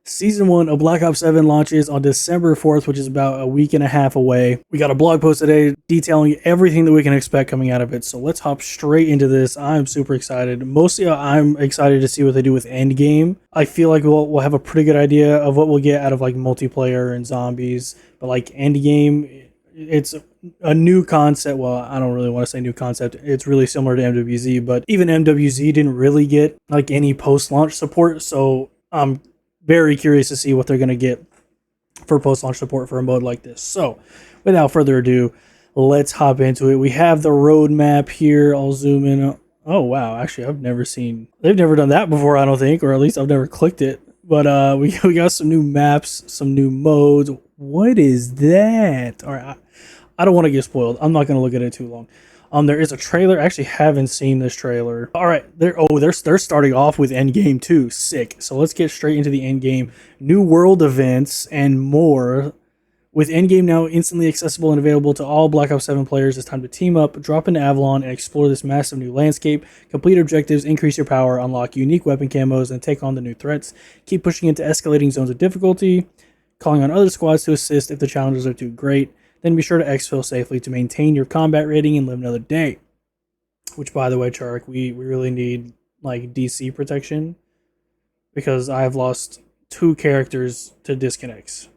Season 1 of Black Ops 7 launches on December 4th, which is about a week and a half away. We got a blog post today detailing everything that we can expect coming out of it. So let's hop straight into this. I'm super excited. Mostly, I'm excited to see what they do with Endgame. I feel like we'll have a pretty good idea of what we'll get out of like multiplayer and zombies. But like Endgame, it's a new concept. Well, I don't really want to say new concept. It's really similar to MWZ, but even MWZ didn't really get like any post-launch support. So I'm very curious to see what they're going to get for post-launch support for a mode like this. So without further ado, let's hop into it. We have the roadmap here. I'll zoom in. Oh, wow. Actually, they've never done that before, I don't think, or at least I've never clicked it. But we got some new maps, some new modes. What is that? All right, I don't want to get spoiled. I'm not going to look at it too long. There is a trailer. I actually haven't seen this trailer. All right, they're starting off with Endgame 2. Sick. So let's get straight into the Endgame. New world events and more. With Endgame now instantly accessible and available to all Black Ops 7 players, it's time to team up, drop into Avalon, and explore this massive new landscape. Complete objectives, increase your power, unlock unique weapon camos, and take on the new threats. Keep pushing into escalating zones of difficulty, calling on other squads to assist if the challenges are too great. Then be sure to exfil safely to maintain your combat rating and live another day. Which, by the way, Chark, we really need like DC protection because I have lost 2 characters to disconnects.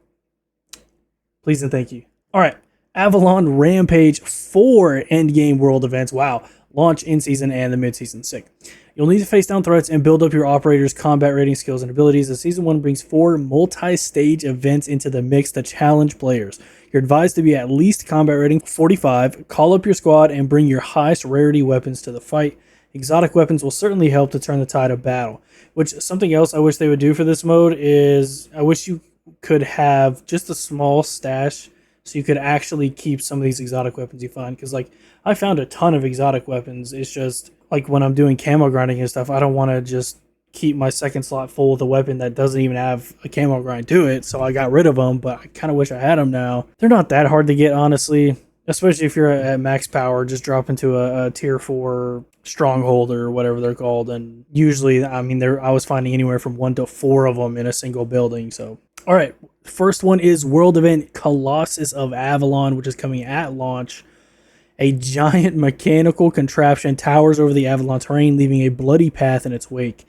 Please and thank you. All right, Avalon Rampage 4 Endgame World Events. Wow, launch in season and the mid-season. Sick. You'll need to face down threats and build up your operator's combat rating, skills, and abilities. The Season 1 brings 4 multi-stage events into the mix to challenge players. You're advised to be at least combat rating 45, call up your squad, and bring your highest rarity weapons to the fight. Exotic weapons will certainly help to turn the tide of battle. Which, something else I wish they would do for this mode is, I wish you could have just a small stash so you could actually keep some of these exotic weapons you find. Because, like, I found a ton of exotic weapons. It's just, like, when I'm doing camo grinding and stuff, I don't want to just keep my second slot full with a weapon that doesn't even have a camo grind to it, so I got rid of them, but I kind of wish I had them now. They're not that hard to get, honestly, especially if you're at max power. Just drop into a tier 4 stronghold or whatever they're called, and usually, I mean, I was finding anywhere from 1 to 4 of them in a single building. So all right, first one is world event Colossus of Avalon, which is coming at launch. A giant mechanical contraption towers over the Avalon terrain, leaving a bloody path in its wake.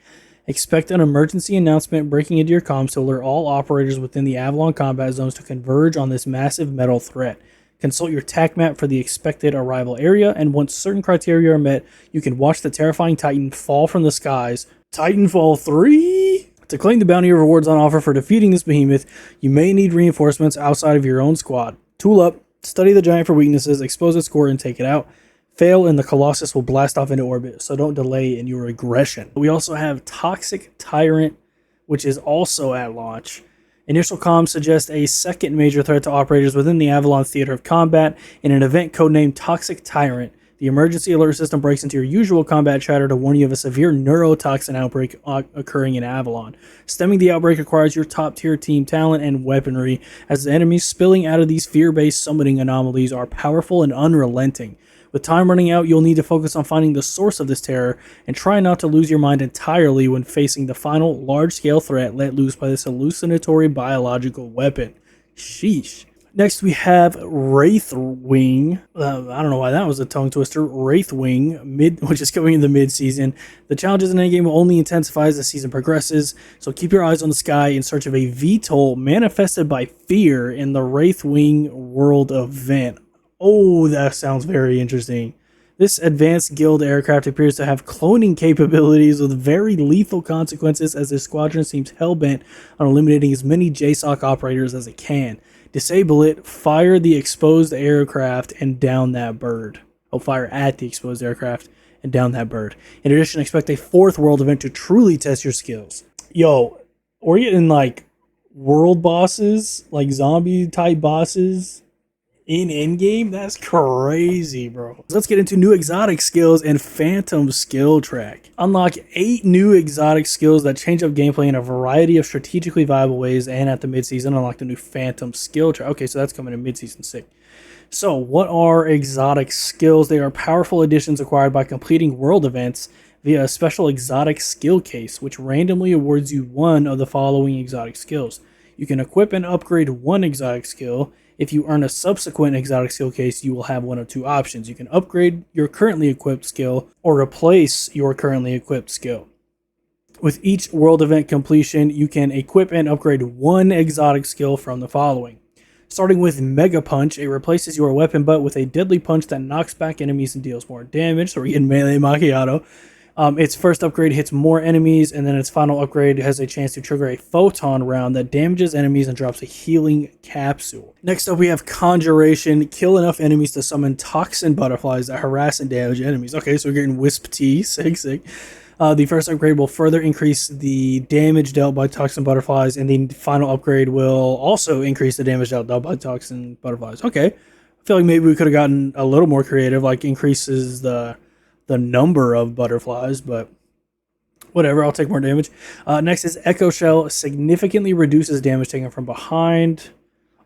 Expect an emergency announcement breaking into your comms to alert all operators within the Avalon combat zones to converge on this massive metal threat. Consult your TAC map for the expected arrival area, and once certain criteria are met, you can watch the terrifying Titan fall from the skies. Titanfall 3? To claim the bounty rewards on offer for defeating this behemoth, you may need reinforcements outside of your own squad. Tool up, study the giant for weaknesses, expose its core, and take it out. Fail and the Colossus will blast off into orbit, so don't delay in your aggression. We also have Toxic Tyrant, which is also at launch. Initial comms suggest a second major threat to operators within the Avalon theater of combat. In an event codenamed Toxic Tyrant, the emergency alert system breaks into your usual combat chatter to warn you of a severe neurotoxin outbreak occurring in Avalon. Stemming the outbreak requires your top-tier team talent and weaponry, as the enemies spilling out of these fear-based summoning anomalies are powerful and unrelenting. With time running out, you'll need to focus on finding the source of this terror and try not to lose your mind entirely when facing the final large-scale threat let loose by this hallucinatory biological weapon. Sheesh. Next, we have Wraithwing. I don't know why that was a tongue twister. Wraithwing, which is coming in the mid-season. The challenges in Endgame will only intensify as the season progresses, so keep your eyes on the sky in search of a VTOL manifested by fear in the Wraithwing world event. Oh, that sounds very interesting. This advanced guild aircraft appears to have cloning capabilities with very lethal consequences, as this squadron seems hell-bent on eliminating as many JSOC operators as it can. Disable it, fire the exposed aircraft, and down that bird. Oh, fire at the exposed aircraft and down that bird. In addition, expect a 4th world event to truly test your skills. Yo, we're getting like world bosses, like zombie type bosses in Endgame? That's crazy, bro. Let's get into new exotic skills and Phantom skill track. Unlock 8 new exotic skills that change up gameplay in a variety of strategically viable ways, and at the mid-season, unlock the new Phantom skill track. Okay, so that's coming in mid-season 6. So, what are exotic skills? They are powerful additions acquired by completing world events. via a special exotic skill case, which randomly awards you one of the following exotic skills. You can equip and upgrade one exotic skill. If you earn a subsequent exotic skill case, you will have one of two options. You can upgrade your currently equipped skill or replace your currently equipped skill. With each world event completion, you can equip and upgrade one exotic skill from the following. Starting with Mega Punch, it replaces your weapon butt with a deadly punch that knocks back enemies and deals more damage. So we're getting Melee Macchiato. Its first upgrade hits more enemies, and then its final upgrade has a chance to trigger a photon round that damages enemies and drops a healing capsule. Next up, we have Conjuration. Kill enough enemies to summon toxin butterflies that harass and damage enemies. Okay, so we're getting Wisp T. Sick, sick. The first upgrade will further increase the damage dealt by toxin butterflies, and the final upgrade will also increase the damage dealt by toxin butterflies. Okay, I feel like maybe we could have gotten a little more creative, like increases the number of butterflies, but whatever, I'll take more damage. Next is Echo Shell. Significantly reduces damage taken from behind.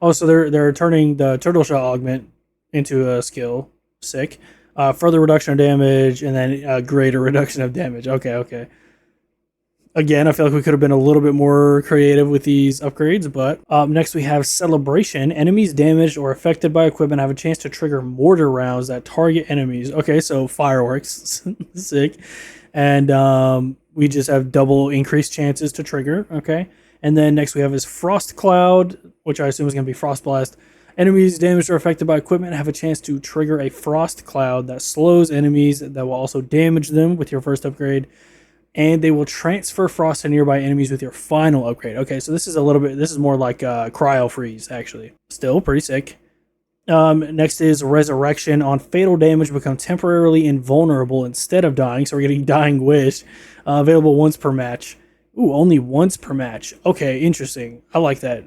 Oh, so they're turning the Turtle Shell augment into a skill. Sick. Further reduction of damage, and then a greater reduction of damage. Okay. Again, I feel like we could have been a little bit more creative with these upgrades, but next we have Celebration. Enemies damaged or affected by equipment have a chance to trigger mortar rounds that target enemies. Okay, so fireworks. Sick. And we just have double increased chances to trigger. Okay. And then next we have is Frost Cloud, which I assume is going to be Frost Blast. Enemies damaged or affected by equipment have a chance to trigger a Frost Cloud that slows enemies that will also damage them with your first upgrade. And they will transfer frost to nearby enemies with your final upgrade. Okay, so this is more like Cryo Freeze, actually. Still pretty sick. Next is Resurrection. On fatal damage, become temporarily invulnerable instead of dying. So we're getting Dying Wish. Available once per match. Ooh, only once per match. Okay, interesting. I like that.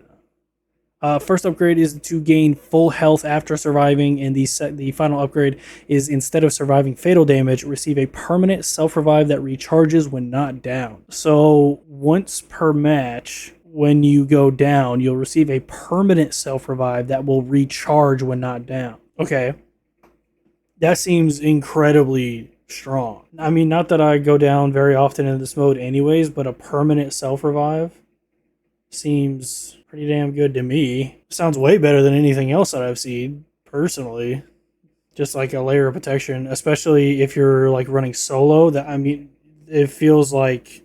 First upgrade is to gain full health after surviving, and the final upgrade is instead of surviving fatal damage, receive a permanent self-revive that recharges when not down. So once per match, when you go down, you'll receive a permanent self-revive that will recharge when not down. Okay. That seems incredibly strong. I mean, not that I go down very often in this mode anyways, but a permanent self-revive seems pretty damn good to me. Sounds way better than anything else that I've seen, personally. Just like a layer of protection, especially if you're like running solo. It feels like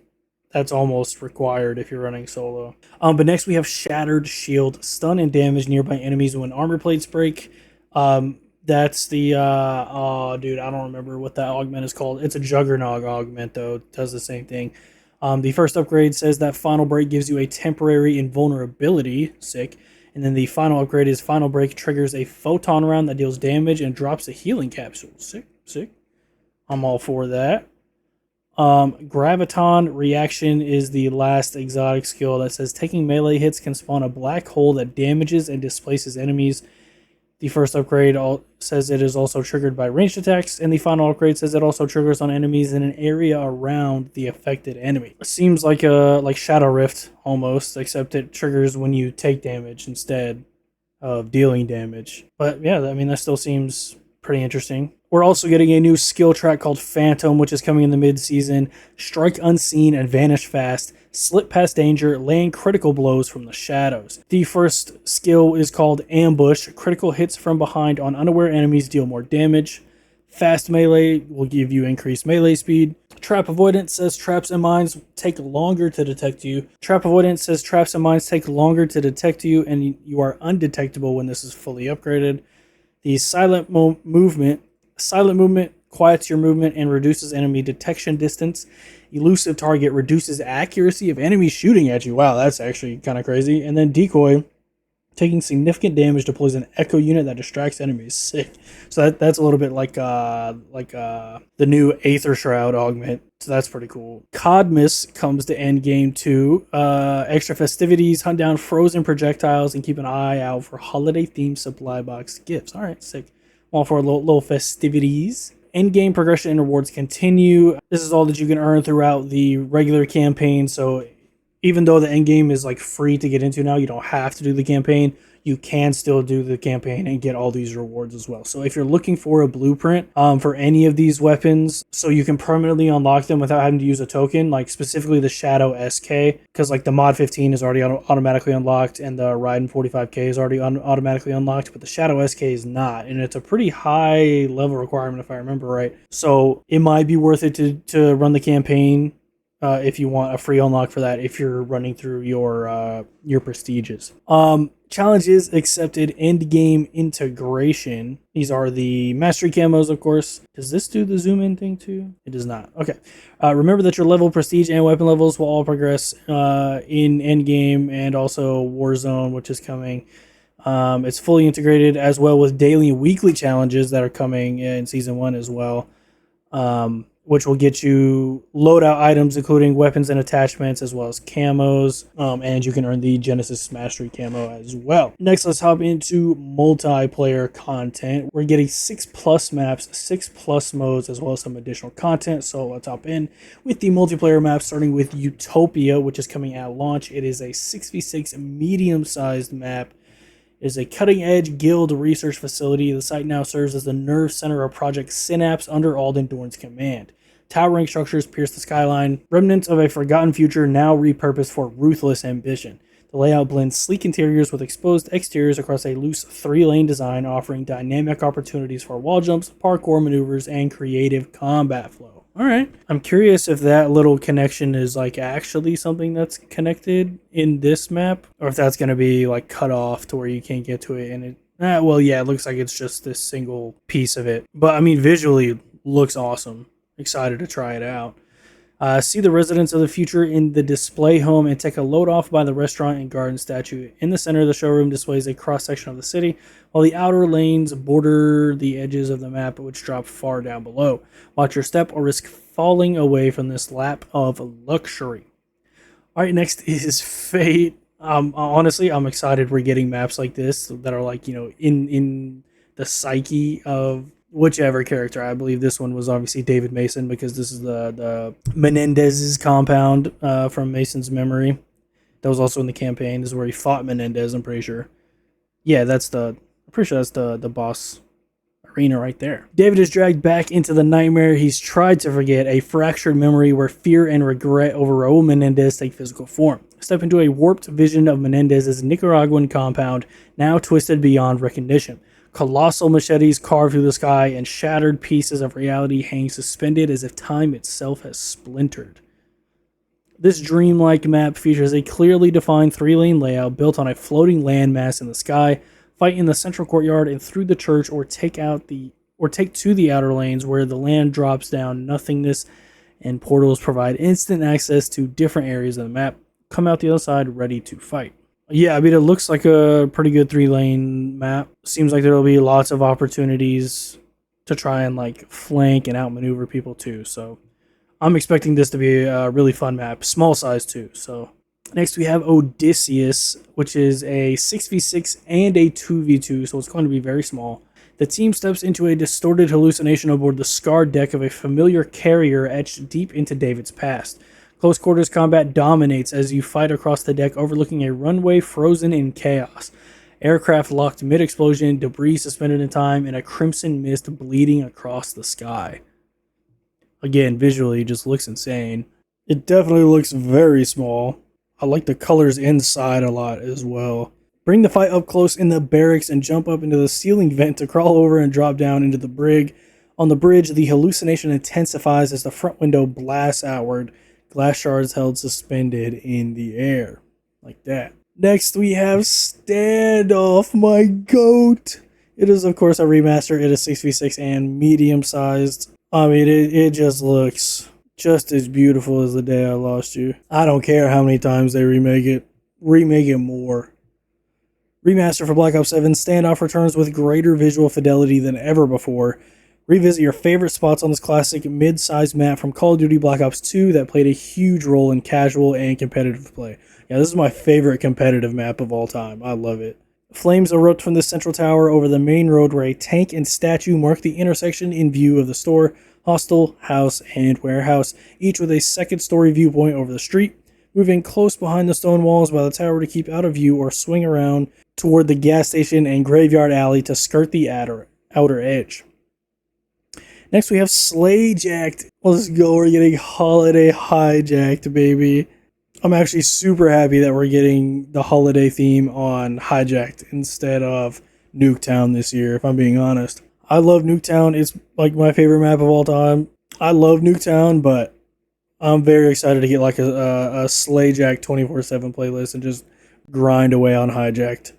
that's almost required if you're running solo. But next we have Shattered Shield. Stun and damage nearby enemies when armor plates break. That's the oh dude, I don't remember what that augment is called. It's a Juggernog augment though. It does the same thing. The first upgrade says that Final Break gives you a temporary invulnerability. Sick. And then the final upgrade is Final Break triggers a photon round that deals damage and drops a healing capsule. Sick. I'm all for that. Graviton Reaction is the last exotic skill that says taking melee hits can spawn a black hole that damages and displaces enemies. The first upgrade says it is also triggered by ranged attacks, and the final upgrade says it also triggers on enemies in an area around the affected enemy. It seems like Shadow Rift almost, except it triggers when you take damage instead of dealing damage. But yeah, I mean that still seems pretty interesting. We're also getting a new skill track called Phantom, which is coming in the mid-season. Strike unseen and vanish fast. Slip past danger, laying critical blows from the shadows. The first skill is called Ambush. Critical hits from behind on unaware enemies deal more damage. Fast melee will give you increased melee speed. Trap Avoidance says traps and mines take longer to detect you. Trap Avoidance says traps and mines take longer to detect you, and you are undetectable when this is fully upgraded. The Silent Movement quiets your movement and reduces enemy detection distance. Elusive Target reduces accuracy of enemies shooting at you. Wow, that's actually kind of crazy. And then Decoy, taking significant damage, deploys an echo unit that distracts enemies. Sick. So that's a little bit like the new Aether Shroud augment. So that's pretty cool. Codmus comes to Endgame 2. Extra festivities, hunt down frozen projectiles, and keep an eye out for holiday-themed supply box gifts. All right, sick. All for little festivities. Endgame progression and rewards continue. This is all that you can earn throughout the regular campaign. So even though the endgame is like free to get into now, you don't have to do the campaign. you can still do the campaign and get all these rewards as well. So if you're looking for a blueprint for any of these weapons, so you can permanently unlock them without having to use a token, like specifically the Shadow SK, because like the Mod 15 is already automatically unlocked and the Raiden 45K is already automatically unlocked, but the Shadow SK is not, and it's a pretty high level requirement if I remember right. So it might be worth it to run the campaign if you want a free unlock for that, if you're running through your prestiges. Challenges accepted, end game integration. These are the mastery camos, of course. Does this do the zoom in thing too? It does not. Okay. Remember that your level, prestige, and weapon levels will all progress in endgame and also Warzone, which is coming. It's fully integrated as well with daily and weekly challenges that are coming in season 1 as well. Which will get you loadout items, including weapons and attachments, as well as camos, and you can earn the Genesis Mastery camo as well. Next, let's hop into multiplayer content. We're getting 6+ maps, 6+ modes, as well as some additional content. So let's hop in with the multiplayer map, starting with Utopia, which is coming at launch. It is a 6v6 medium-sized map. It is a cutting-edge guild research facility. The site now serves as the nerve center of Project Synapse under Alden Dorn's command. Towering structures pierce the skyline, remnants of a forgotten future now repurposed for ruthless ambition. The layout blends sleek interiors with exposed exteriors across a loose 3-lane design, offering dynamic opportunities for wall jumps, parkour maneuvers, and creative combat flow. All right. I'm curious if that little connection is like actually something that's connected in this map, or if that's going to be like cut off to where you can't get to it. And it, well, yeah, it looks like it's just this single piece of it. But I mean, visually looks awesome. Excited to try it out. See the residents of the future in the display home and take a load off by the restaurant and garden statue. In the center of the showroom displays a cross-section of the city, while the outer lanes border the edges of the map, which drop far down below. Watch your step or risk falling away from this lap of luxury. All right, next is Fate. Honestly, I'm excited we're getting maps like this that are like, you know, in the psyche of whichever character. I believe this one was obviously David Mason, because this is the Menendez's compound from Mason's memory. That was also in the campaign. This is where he fought Menendez, I'm pretty sure. Yeah, I'm pretty sure that's the boss arena right there. David is dragged back into the nightmare he's tried to forget, a fractured memory where fear and regret over Raul Menendez take physical form. Step into a warped vision of Menendez's Nicaraguan compound, now twisted beyond recognition. Colossal machetes carve through the sky, and shattered pieces of reality hang suspended as if time itself has splintered. This dreamlike map features a clearly defined 3-lane layout built on a floating landmass in the sky. Fight in the central courtyard and through the church, or take to the outer lanes where the land drops down nothingness and portals provide instant access to different areas of the map. Come out the other side ready to fight. Yeah, I mean, it looks like a pretty good 3-lane map. Seems like there'll be lots of opportunities to try and like flank and outmaneuver people too. So I'm expecting this to be a really fun map, small size too. So next we have Odysseus, which is a 6v6 and a 2v2, so it's going to be very small. The team steps into a distorted hallucination aboard the scarred deck of a familiar carrier etched deep into David's past. Close quarters combat dominates as you fight across the deck, overlooking a runway frozen in chaos. Aircraft locked mid-explosion, debris suspended in time, and a crimson mist bleeding across the sky. Again, visually, it just looks insane. It definitely looks very small. I like the colors inside a lot as well. Bring the fight up close in the barracks and jump up into the ceiling vent to crawl over and drop down into the brig. On the bridge, the hallucination intensifies as the front window blasts outward. Glass shards held suspended in the air. Like that. Next, we have Standoff, my goat. It is, of course, a remaster. It is 6v6 and medium-sized. I mean, it just looks just as beautiful as the day I lost you. I don't care how many times they remake it. Remake it more. Remaster for Black Ops 7. Standoff returns with greater visual fidelity than ever before. Revisit your favorite spots on this classic mid-sized map from Call of Duty Black Ops 2 that played a huge role in casual and competitive play. Yeah, this is my favorite competitive map of all time. I love it. Flames erupt from the central tower over the main road where a tank and statue mark the intersection in view of the store, hostel, house, and warehouse, each with a second-story viewpoint over the street. Move in close behind the stone walls by the tower to keep out of view or swing around toward the gas station and graveyard alley to skirt the outer edge. Next, we have Sleigh Jacked. Let's go. We're getting Holiday Hijacked, baby. I'm actually super happy that we're getting the holiday theme on Hijacked instead of Nuketown this year, if I'm being honest. I love Nuketown. It's like my favorite map of all time. I love Nuketown, but I'm very excited to get like a Sleigh Jack 24/7 playlist and just grind away on Hijacked.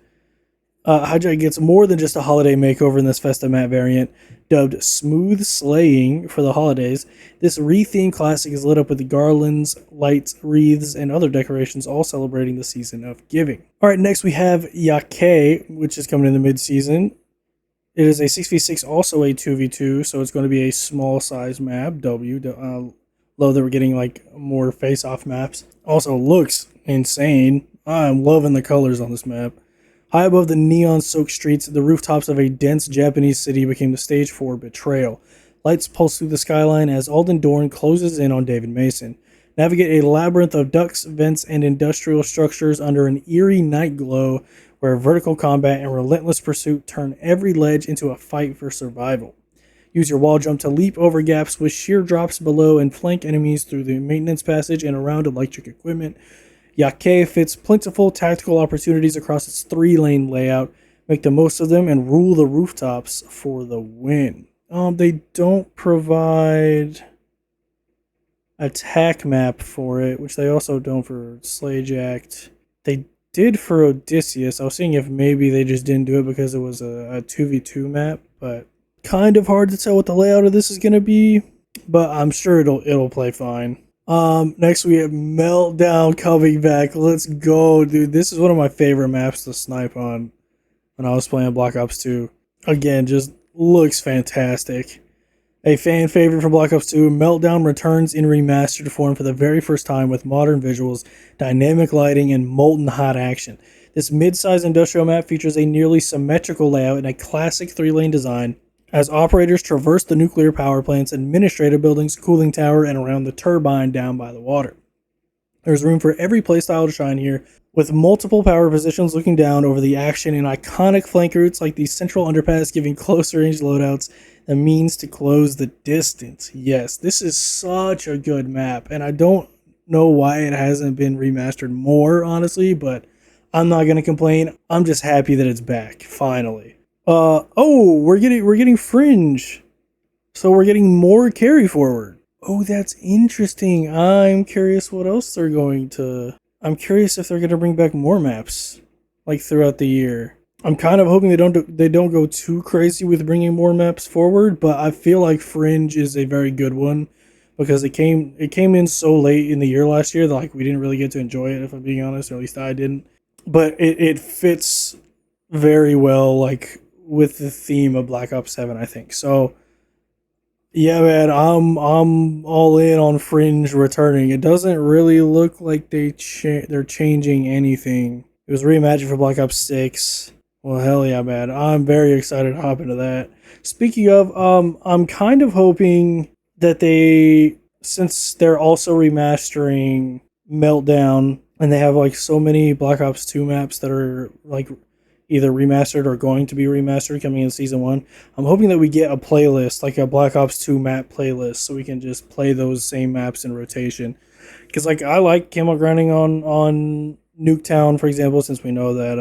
Hijack gets more than just a holiday makeover in this Festa map variant. Dubbed Smooth Sleighing for the holidays, this re-themed classic is lit up with the garlands, lights, wreaths, and other decorations, all celebrating the season of giving. Alright, next we have Yake, which is coming in the mid-season. It is a 6v6, also a 2v2, so it's going to be a small size map, love that we're getting like more face-off maps. Also looks insane. I'm loving the colors on this map. High above the neon-soaked streets, the rooftops of a dense Japanese city became the stage for betrayal. Lights pulse through the skyline as Alden Dorn closes in on David Mason. Navigate a labyrinth of ducts, vents, and industrial structures under an eerie night glow where vertical combat and relentless pursuit turn every ledge into a fight for survival. Use your wall jump to leap over gaps with sheer drops below and flank enemies through the maintenance passage and around electric equipment. Yake fits plentiful tactical opportunities across its 3-lane layout. Make the most of them and rule the rooftops for the win. They don't provide attack map for it, which they also don't for Sleigh Jacked. They did for Odysseus. I was seeing if maybe they just didn't do it because it was a 2v2 map, but kind of hard to tell what the layout of this is going to be, but I'm sure it'll play fine. Next we have Meltdown coming back. Let's go, dude. This is one of my favorite maps to snipe on when I was playing Black Ops 2. Again, just looks fantastic. A fan favorite from Black Ops 2, Meltdown returns in remastered form for the very first time with modern visuals, dynamic lighting, and molten hot action. This mid-sized industrial map features a nearly symmetrical layout and a classic 3-lane design, as operators traverse the nuclear power plant's administrative buildings, cooling tower, and around the turbine down by the water. There's room for every playstyle to shine here, with multiple power positions looking down over the action and iconic flank routes like the central underpass giving close range loadouts the means to close the distance. Yes, this is such a good map, and I don't know why it hasn't been remastered more, honestly, but I'm not going to complain. I'm just happy that it's back, finally. We're getting Fringe. So we're getting more carry forward. Oh, that's interesting. I'm curious what else they're going to... I'm curious if they're going to bring back more maps, like throughout the year. I'm kind of hoping they don't go too crazy with bringing more maps forward, but I feel like Fringe is a very good one because it came in so late in the year last year that like we didn't really get to enjoy it, if I'm being honest, or at least I didn't. But it fits very well, like, with the theme of Black Ops 7, I think. So, yeah, man, I'm all in on Fringe returning. It doesn't really look like they're changing anything. It was reimagined for Black Ops 6. Well, hell yeah, man. I'm very excited to hop into that. Speaking of, I'm kind of hoping that since they're also remastering Meltdown, and they have like so many Black Ops 2 maps that are like either remastered or going to be remastered coming in Season 1. I'm hoping that we get a playlist, like a Black Ops 2 map playlist, so we can just play those same maps in rotation. Because like I like camo grinding on Nuketown, for example, since we know that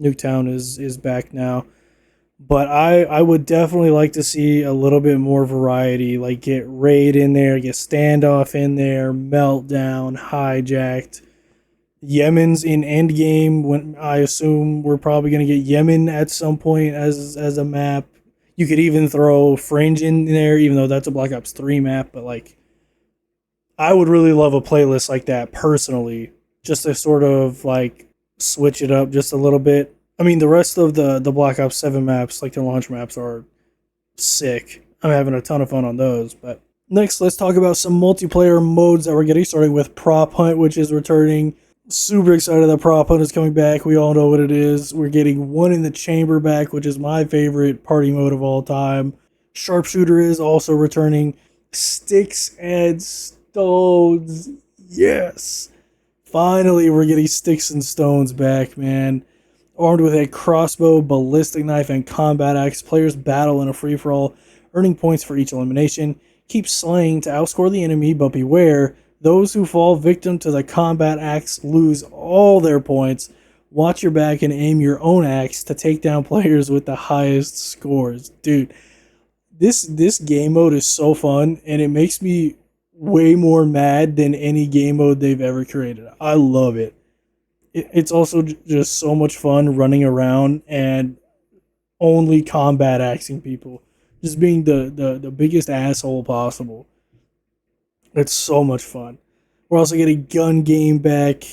Nuketown is back now. But I would definitely like to see a little bit more variety, like get Raid in there, get Standoff in there, Meltdown, Hijacked, Yemen's in Endgame. When I assume we're probably going to get Yemen at some point as a map. You could even throw Fringe in there, even though that's a Black Ops 3 map. But like, I would really love a playlist like that personally, just to sort of like switch it up just a little bit. I mean, the rest of the Black Ops 7 maps, like the launch maps, are sick. I'm having a ton of fun on those. But next, let's talk about some multiplayer modes that we're getting, starting with Prop Hunt, which is returning. Super excited that Prop Hunt is coming back. We all know what it is. We're getting One in the Chamber back, which is my favorite party mode of all time. Sharpshooter is also returning. Sticks and Stones. Yes. Finally, we're getting Sticks and Stones back, man. Armed with a crossbow, ballistic knife, and combat axe, players battle in a free-for-all, earning points for each elimination. Keep slaying to outscore the enemy, but beware, those who fall victim to the combat axe lose all their points. Watch your back and aim your own axe to take down players with the highest scores. Dude, this game mode is so fun, and it makes me way more mad than any game mode they've ever created. I love it. It's also just so much fun running around and only combat axing people, just being the biggest asshole possible. It's so much fun. We're also getting gun game back,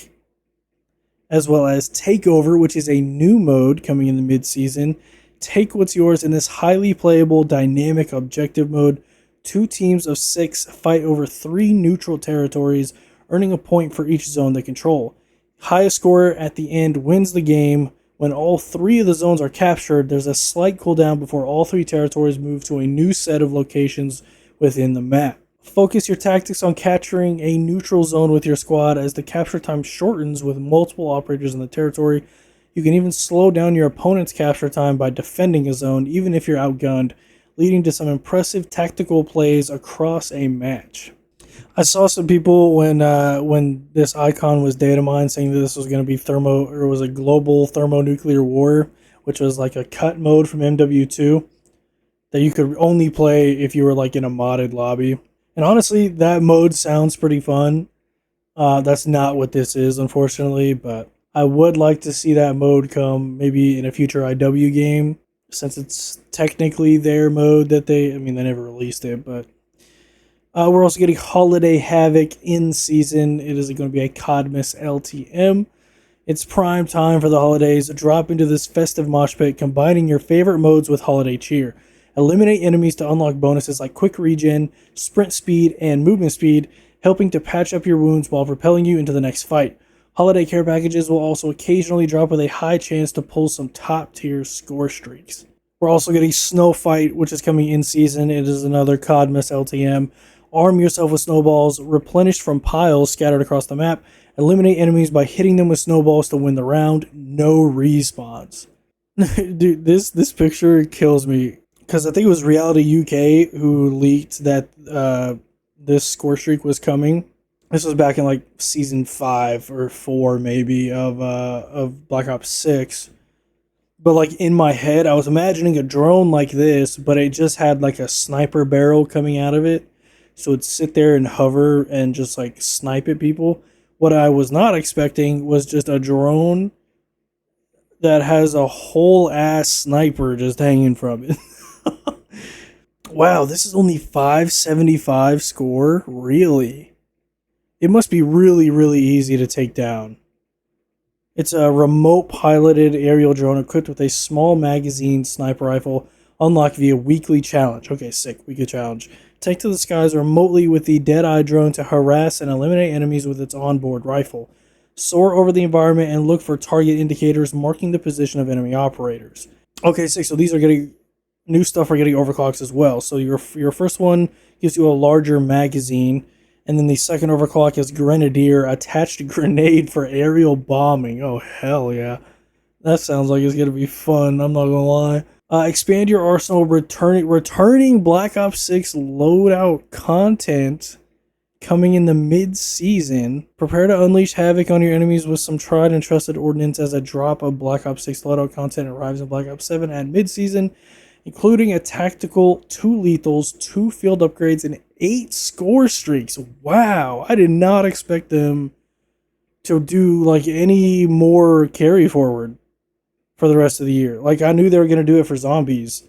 as well as Takeover, which is a new mode coming in the mid-season. Take what's yours in this highly playable, dynamic objective mode. 2 teams of 6 fight over 3 neutral territories, earning a point for each zone they control. Highest scorer at the end wins the game. When all 3 of the zones are captured, there's a slight cooldown before all 3 territories move to a new set of locations within the map. Focus your tactics on capturing a neutral zone with your squad as the capture time shortens with multiple operators in the territory. You can even slow down your opponent's capture time by defending a zone, even if you're outgunned, leading to some impressive tactical plays across a match. I saw some people when this icon was data mined saying that this was going to be was a global thermonuclear war, which was like a cut mode from MW2 that you could only play if you were like in a modded lobby. And honestly, that mode sounds pretty fun. That's not what this is, unfortunately, but I would like to see that mode come maybe in a future IW game, since it's technically their mode that they never released it, but we're also getting Holiday Havoc in season. It is going to be a Codmas LTM. It's prime time for the holidays. Drop into this festive mosh pit, combining your favorite modes with holiday cheer. Eliminate enemies to unlock bonuses like quick regen, sprint speed, and movement speed, helping to patch up your wounds while propelling you into the next fight. Holiday care packages will also occasionally drop with a high chance to pull some top tier score streaks. We're also getting Snow Fight, which is coming in season. It is another Codmas LTM. Arm yourself with snowballs, replenished from piles scattered across the map. Eliminate enemies by hitting them with snowballs to win the round. No respawns. Dude, this picture kills me. Because I think it was Reality UK who leaked that this score streak was coming. This was back in like season 5 or 4 maybe of Black Ops 6. But like in my head, I was imagining a drone like this, but it just had like a sniper barrel coming out of it. So it'd sit there and hover and just like snipe at people. What I was not expecting was just a drone that has a whole ass sniper just hanging from it. Wow, this is only 575 score? Really? It must be really, really easy to take down. It's a remote piloted aerial drone equipped with a small magazine sniper rifle, unlocked via weekly challenge. Okay, sick, weekly challenge. Take to the skies remotely with the Deadeye drone to harass and eliminate enemies with its onboard rifle. Soar over the environment and look for target indicators marking the position of enemy operators. Okay, sick, so these are getting new stuff are getting overclocks as well. So your first one gives you a larger magazine, and then the second overclock is Grenadier, attached grenade for aerial bombing. Oh, hell yeah. That sounds like it's going to be fun, I'm not going to lie. Expand your arsenal, returning Black Ops 6 loadout content coming in the mid-season. Prepare to unleash havoc on your enemies with some tried and trusted ordnance as a drop of Black Ops 6 loadout content arrives in Black Ops 7 at mid-season, including a tactical, 2 lethals, 2 field upgrades, and 8 score streaks. Wow, I did not expect them to do like any more carry forward for the rest of the year. Like, I knew they were going to do it for zombies,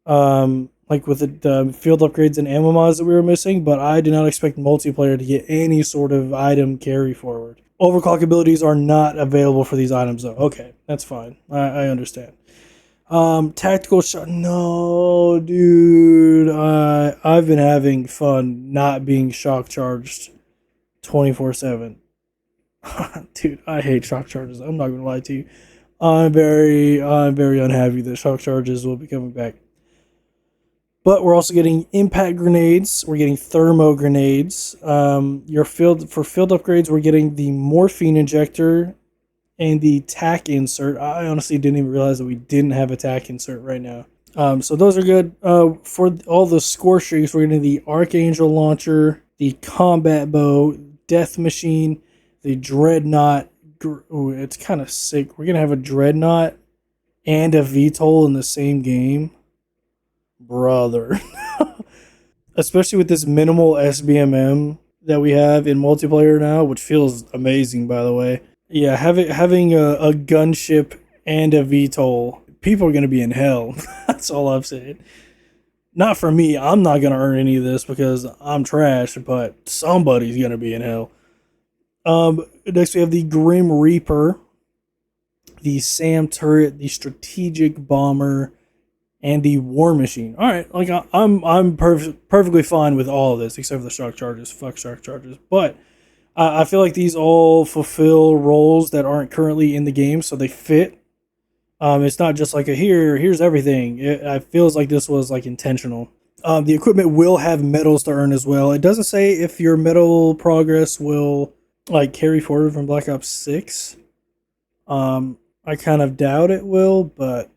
like with the field upgrades and ammo mods that we were missing, but I did not expect multiplayer to get any sort of item carry forward. Overclock abilities are not available for these items though. Okay, that's fine. I understand. Tactical shot. No, dude. I've been having fun not being shock charged 24/7. Dude, I hate shock charges. I'm not gonna lie to you. I'm very unhappy that shock charges will be coming back. But we're also getting impact grenades. We're getting thermo grenades. For field upgrades, we're getting the morphine injector and the tack insert. I honestly didn't even realize that we didn't have a tack insert right now. So those are good. For all the score streaks, we're getting the Archangel launcher, the combat bow, death machine, the dreadnought. Ooh, it's kind of sick. We're gonna have a dreadnought and a VTOL in the same game, brother. Especially with this minimal SBMM that we have in multiplayer now, which feels amazing, by the way. Yeah, having a gunship and a VTOL, people are gonna be in hell. That's all I'm saying. Not for me. I'm not gonna earn any of this because I'm trash, but somebody's gonna be in hell. Next we have the Grim Reaper, the SAM turret, the strategic bomber, and the War Machine. All right, like perfectly fine with all of this except for the shock charges. Fuck shock charges, but I feel like these all fulfill roles that aren't currently in the game, so they fit. It's not just like here's everything. It feels like this was like intentional. The equipment will have medals to earn as well. It doesn't say if your medal progress will like carry forward from Black Ops 6. I kind of doubt it will, but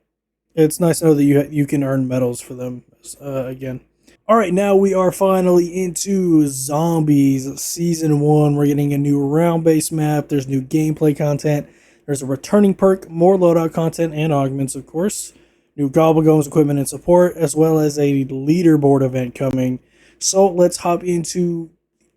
it's nice to know that you can earn medals for them again. All right, now we are finally into Zombies Season 1. We're getting a new round-based map. There's new gameplay content. There's a returning perk, more loadout content, and augments, of course. New Gobblegones equipment and support, as well as a leaderboard event coming. So let's hop into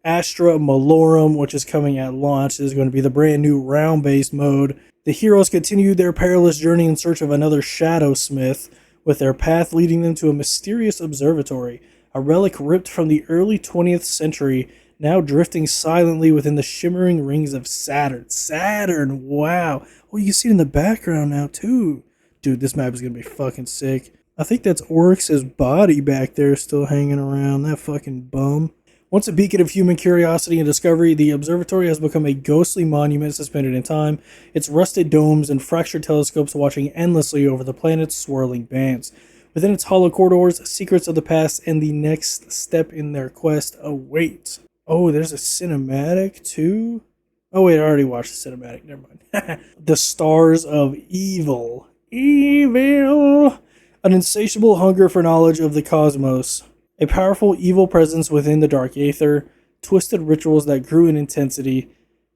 Astra Malorum, which is coming at launch. This is going to be the brand new round-based mode. The heroes continue their perilous journey in search of another Shadow Smith, with their path leading them to a mysterious observatory, a relic ripped from the early 20th century, now drifting silently within the shimmering rings of Saturn. Saturn, wow. Oh, you can see it in the background now, too. Dude, this map is going to be fucking sick. I think that's Oryx's body back there still hanging around. That fucking bum. Once a beacon of human curiosity and discovery, the observatory has become a ghostly monument suspended in time, its rusted domes and fractured telescopes watching endlessly over the planet's swirling bands. Within its hollow corridors, secrets of the past and the next step in their quest await. Oh, there's a cinematic too? Oh wait, I already watched the cinematic, never mind. The Stars of Evil. Evil! An insatiable hunger for knowledge of the cosmos. A powerful evil presence within the dark aether, twisted rituals that grew in intensity.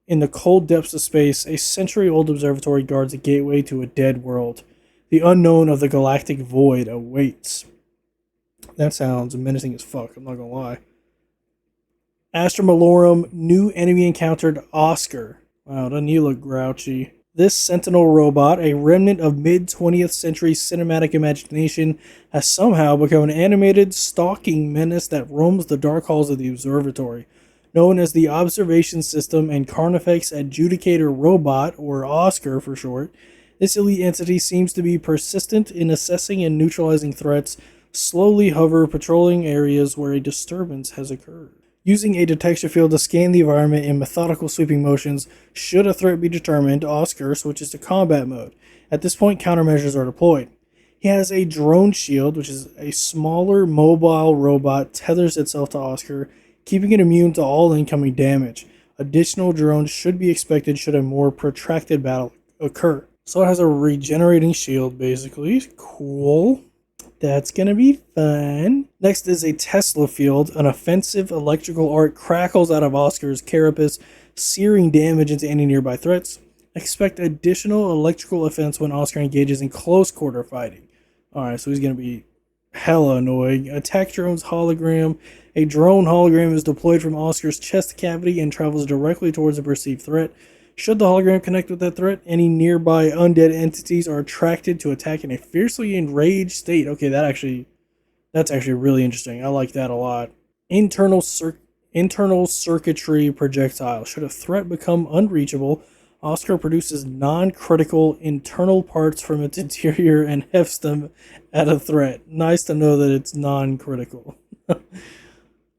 In the cold depths of space, a century-old observatory guards a gateway to a dead world. The unknown of the galactic void awaits. That sounds menacing as fuck, I'm not gonna lie. Astra Malorum, new enemy encountered Oscar. Wow, doesn't he look grouchy? This Sentinel robot, a remnant of mid-20th century cinematic imagination, has somehow become an animated, stalking menace that roams the dark halls of the observatory. Known as the Observation System and Carnifex Adjudicator Robot, or Oscar for short, this elite entity seems to be persistent in assessing and neutralizing threats, slowly hover patrolling areas where a disturbance has occurred. Using a detection field to scan the environment in methodical sweeping motions, should a threat be determined, Oscar switches to combat mode. At this point, countermeasures are deployed. He has a drone shield, which is a smaller mobile robot tethers itself to Oscar, keeping it immune to all incoming damage. Additional drones should be expected should a more protracted battle occur. So it has a regenerating shield, basically. Cool. That's gonna be fun. Next is a Tesla field. An offensive electrical arc crackles out of Oscar's carapace, searing damage into any nearby threats. Expect additional electrical offense when Oscar engages in close quarter fighting. Alright, so he's gonna be hella annoying. Attack drone's hologram. A drone hologram is deployed from Oscar's chest cavity and travels directly towards a perceived threat. Should the hologram connect with that threat, any nearby undead entities are attracted to attack in a fiercely enraged state. Okay, that's actually really interesting. I like that a lot. Internal circuitry projectile. Should a threat become unreachable, Oscar produces non-critical internal parts from its interior and hefts them at a threat. Nice to know that it's non-critical.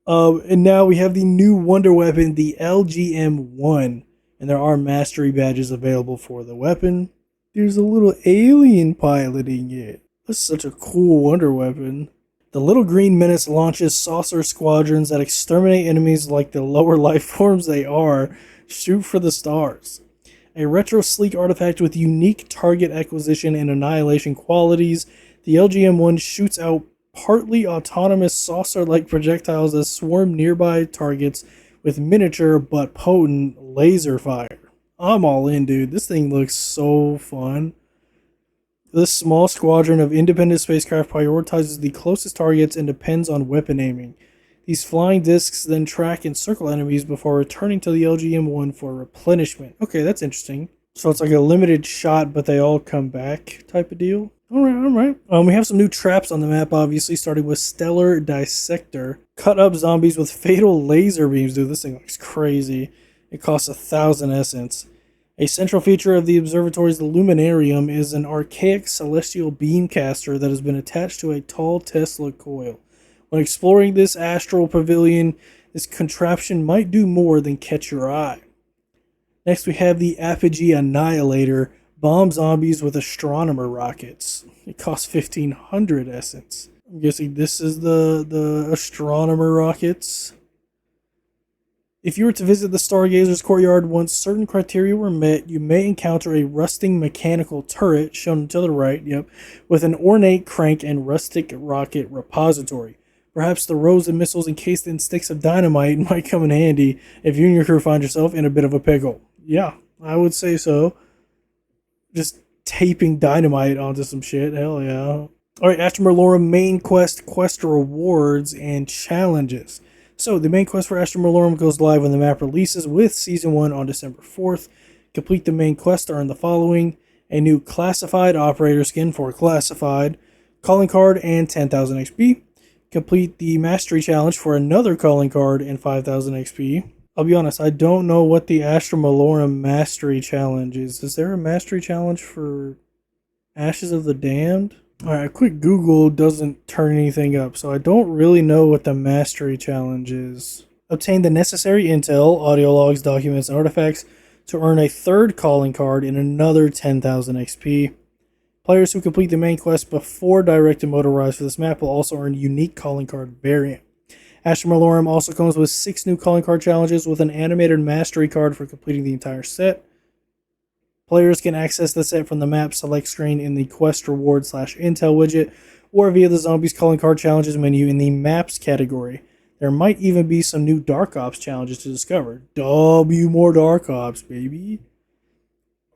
And now we have the new wonder weapon, the LGM-1. And there are mastery badges available for the weapon. There's a little alien piloting it. That's such a cool wonder weapon. The Little Green Menace launches saucer squadrons that exterminate enemies like the lower life forms they are. Shoot for the stars. A retro sleek artifact with unique target acquisition and annihilation qualities, the LGM-1 shoots out partly autonomous saucer-like projectiles that swarm nearby targets with miniature but potent laser fire. I'm all in, dude. This thing looks so fun. This small squadron of independent spacecraft prioritizes the closest targets and depends on weapon aiming. These flying discs then track and circle enemies before returning to the LGM-1 for replenishment. Okay, that's interesting. So it's like a limited shot, but they all come back type of deal. Alright. We have some new traps on the map, obviously, starting with Stellar Dissector. Cut up zombies with fatal laser beams. Dude, this thing looks crazy. It costs 1,000 essence. A central feature of the observatory's luminarium is an archaic celestial beamcaster that has been attached to a tall Tesla coil. When exploring this astral pavilion, this contraption might do more than catch your eye. Next, we have the Apogee Annihilator, bomb zombies with astronomer rockets. It costs 1,500 essence. I'm guessing this is the astronomer rockets. If you were to visit the Stargazer's courtyard once certain criteria were met, you may encounter a rusting mechanical turret, shown to the right, with an ornate crank and rustic rocket repository. Perhaps the rows of missiles encased in sticks of dynamite might come in handy if you and your crew find yourself in a bit of a pickle. Yeah, I would say so. Just taping dynamite onto some shit, hell yeah. Alright, Astra Malorum main quest rewards, and challenges. So, the main quest for Astra Malorum goes live when the map releases with Season 1 on December 4th. Complete the main quest are in the following: a new Classified Operator skin for Classified, calling card and 10,000 XP. Complete the Mastery Challenge for another calling card and 5,000 XP. I'll be honest, I don't know what the Astra Malorum Mastery Challenge is. Is there a Mastery Challenge for Ashes of the Damned? Alright, a quick Google doesn't turn anything up, so I don't really know what the Mastery Challenge is. Obtain the necessary intel, audio logs, documents, and artifacts to earn a third calling card and another 10,000 XP. Players who complete the main quest before directed mode arrives for this map will also earn unique calling card variant. Astra Malorum also comes with 6 new calling card challenges with an animated mastery card for completing the entire set. Players can access the set from the map select screen in the quest reward / intel widget, or via the zombies calling card challenges menu in the maps category. There might even be some new Dark Ops challenges to discover. More Dark Ops, baby.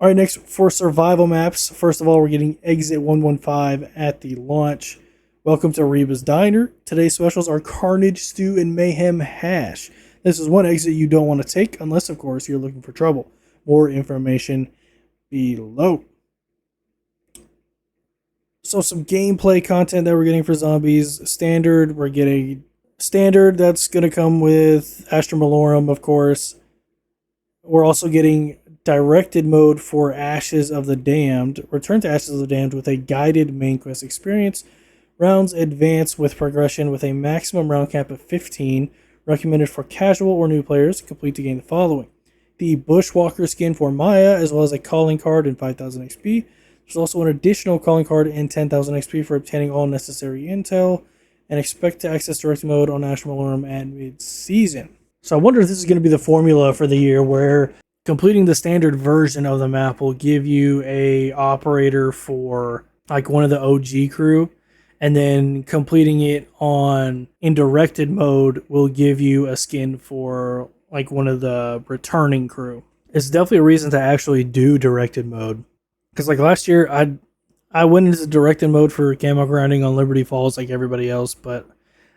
Alright, next for survival maps. First of all, we're getting Exit 115 at the launch. Welcome to Reba's Diner. Today's specials are Carnage Stew and Mayhem Hash. This is one exit you don't want to take, unless, of course, you're looking for trouble. More information below. So some gameplay content that we're getting for zombies. Standard, we're getting standard. That's going to come with Astra Malorum, of course. We're also getting directed mode for Ashes of the Damned. Return to Ashes of the Damned with a guided main quest experience. Rounds advance with progression with a maximum round cap of 15. Recommended for casual or new players. Complete to gain the following: the Bushwalker skin for Maya, as well as a calling card and 5,000 XP. There's also an additional calling card and 10,000 XP for obtaining all necessary intel, and expect to access direct mode on Astra Malorum at mid-season. So I wonder if this is going to be the formula for the year, where completing the standard version of the map will give you a operator for like one of the OG crew, and then completing it in directed mode will give you a skin for like one of the returning crew. It's definitely a reason to actually do directed mode. Because like last year, I went into directed mode for camo grinding on Liberty Falls like everybody else, but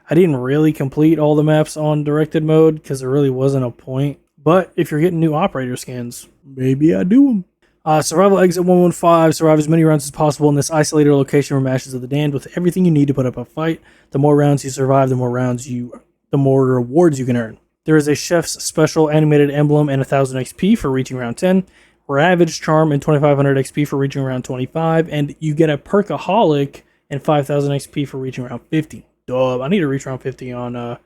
I didn't really complete all the maps on directed mode because there really wasn't a point. But if you're getting new operator skins, maybe I do them. Survival Exit 115. Survive as many rounds as possible in this isolated location from Ashes of the Damned with everything you need to put up a fight. The more rounds you survive, the more rewards you can earn. There is a Chef's Special Animated Emblem and 1,000 XP for reaching round 10. Ravage Charm and 2,500 XP for reaching round 25. And you get a Perkaholic and 5,000 XP for reaching round 50. Duh, I need to reach round 50 on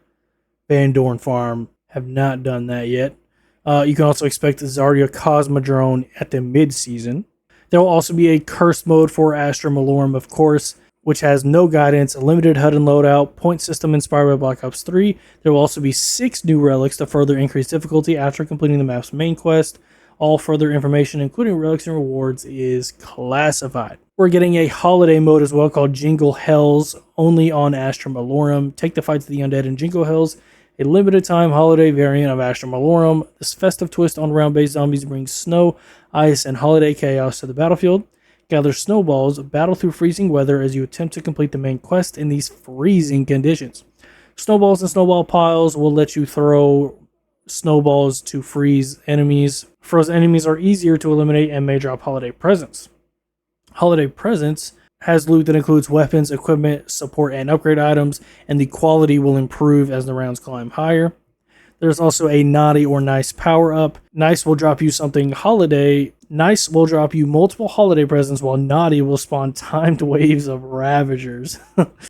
Van Dorn Farm. Have not done that yet. You can also expect the Zardia Cosmodrome at the mid-season. There will also be a Cursed mode for Astra Malorum, of course, which has no guidance, a limited HUD and loadout, point system inspired by Black Ops 3. There will also be 6 new relics to further increase difficulty after completing the map's main quest. All further information, including relics and rewards, is classified. We're getting a holiday mode as well called Jingle Hells, only on Astra Malorum. Take the fight to the undead in Jingle Hells, a limited time holiday variant of Astra Malorum. This festive twist on round-based zombies brings snow, ice, and holiday chaos to the battlefield. Gather snowballs, battle through freezing weather as you attempt to complete the main quest in these freezing conditions. Snowballs and snowball piles will let you throw snowballs to freeze enemies. Frozen enemies are easier to eliminate and may drop holiday presents. Holiday presents has loot that includes weapons, equipment, support, and upgrade items, and the quality will improve as the rounds climb higher. There's also a naughty or nice power up. Nice will drop you something holiday. Nice will drop you multiple holiday presents, while naughty will spawn timed waves of ravagers.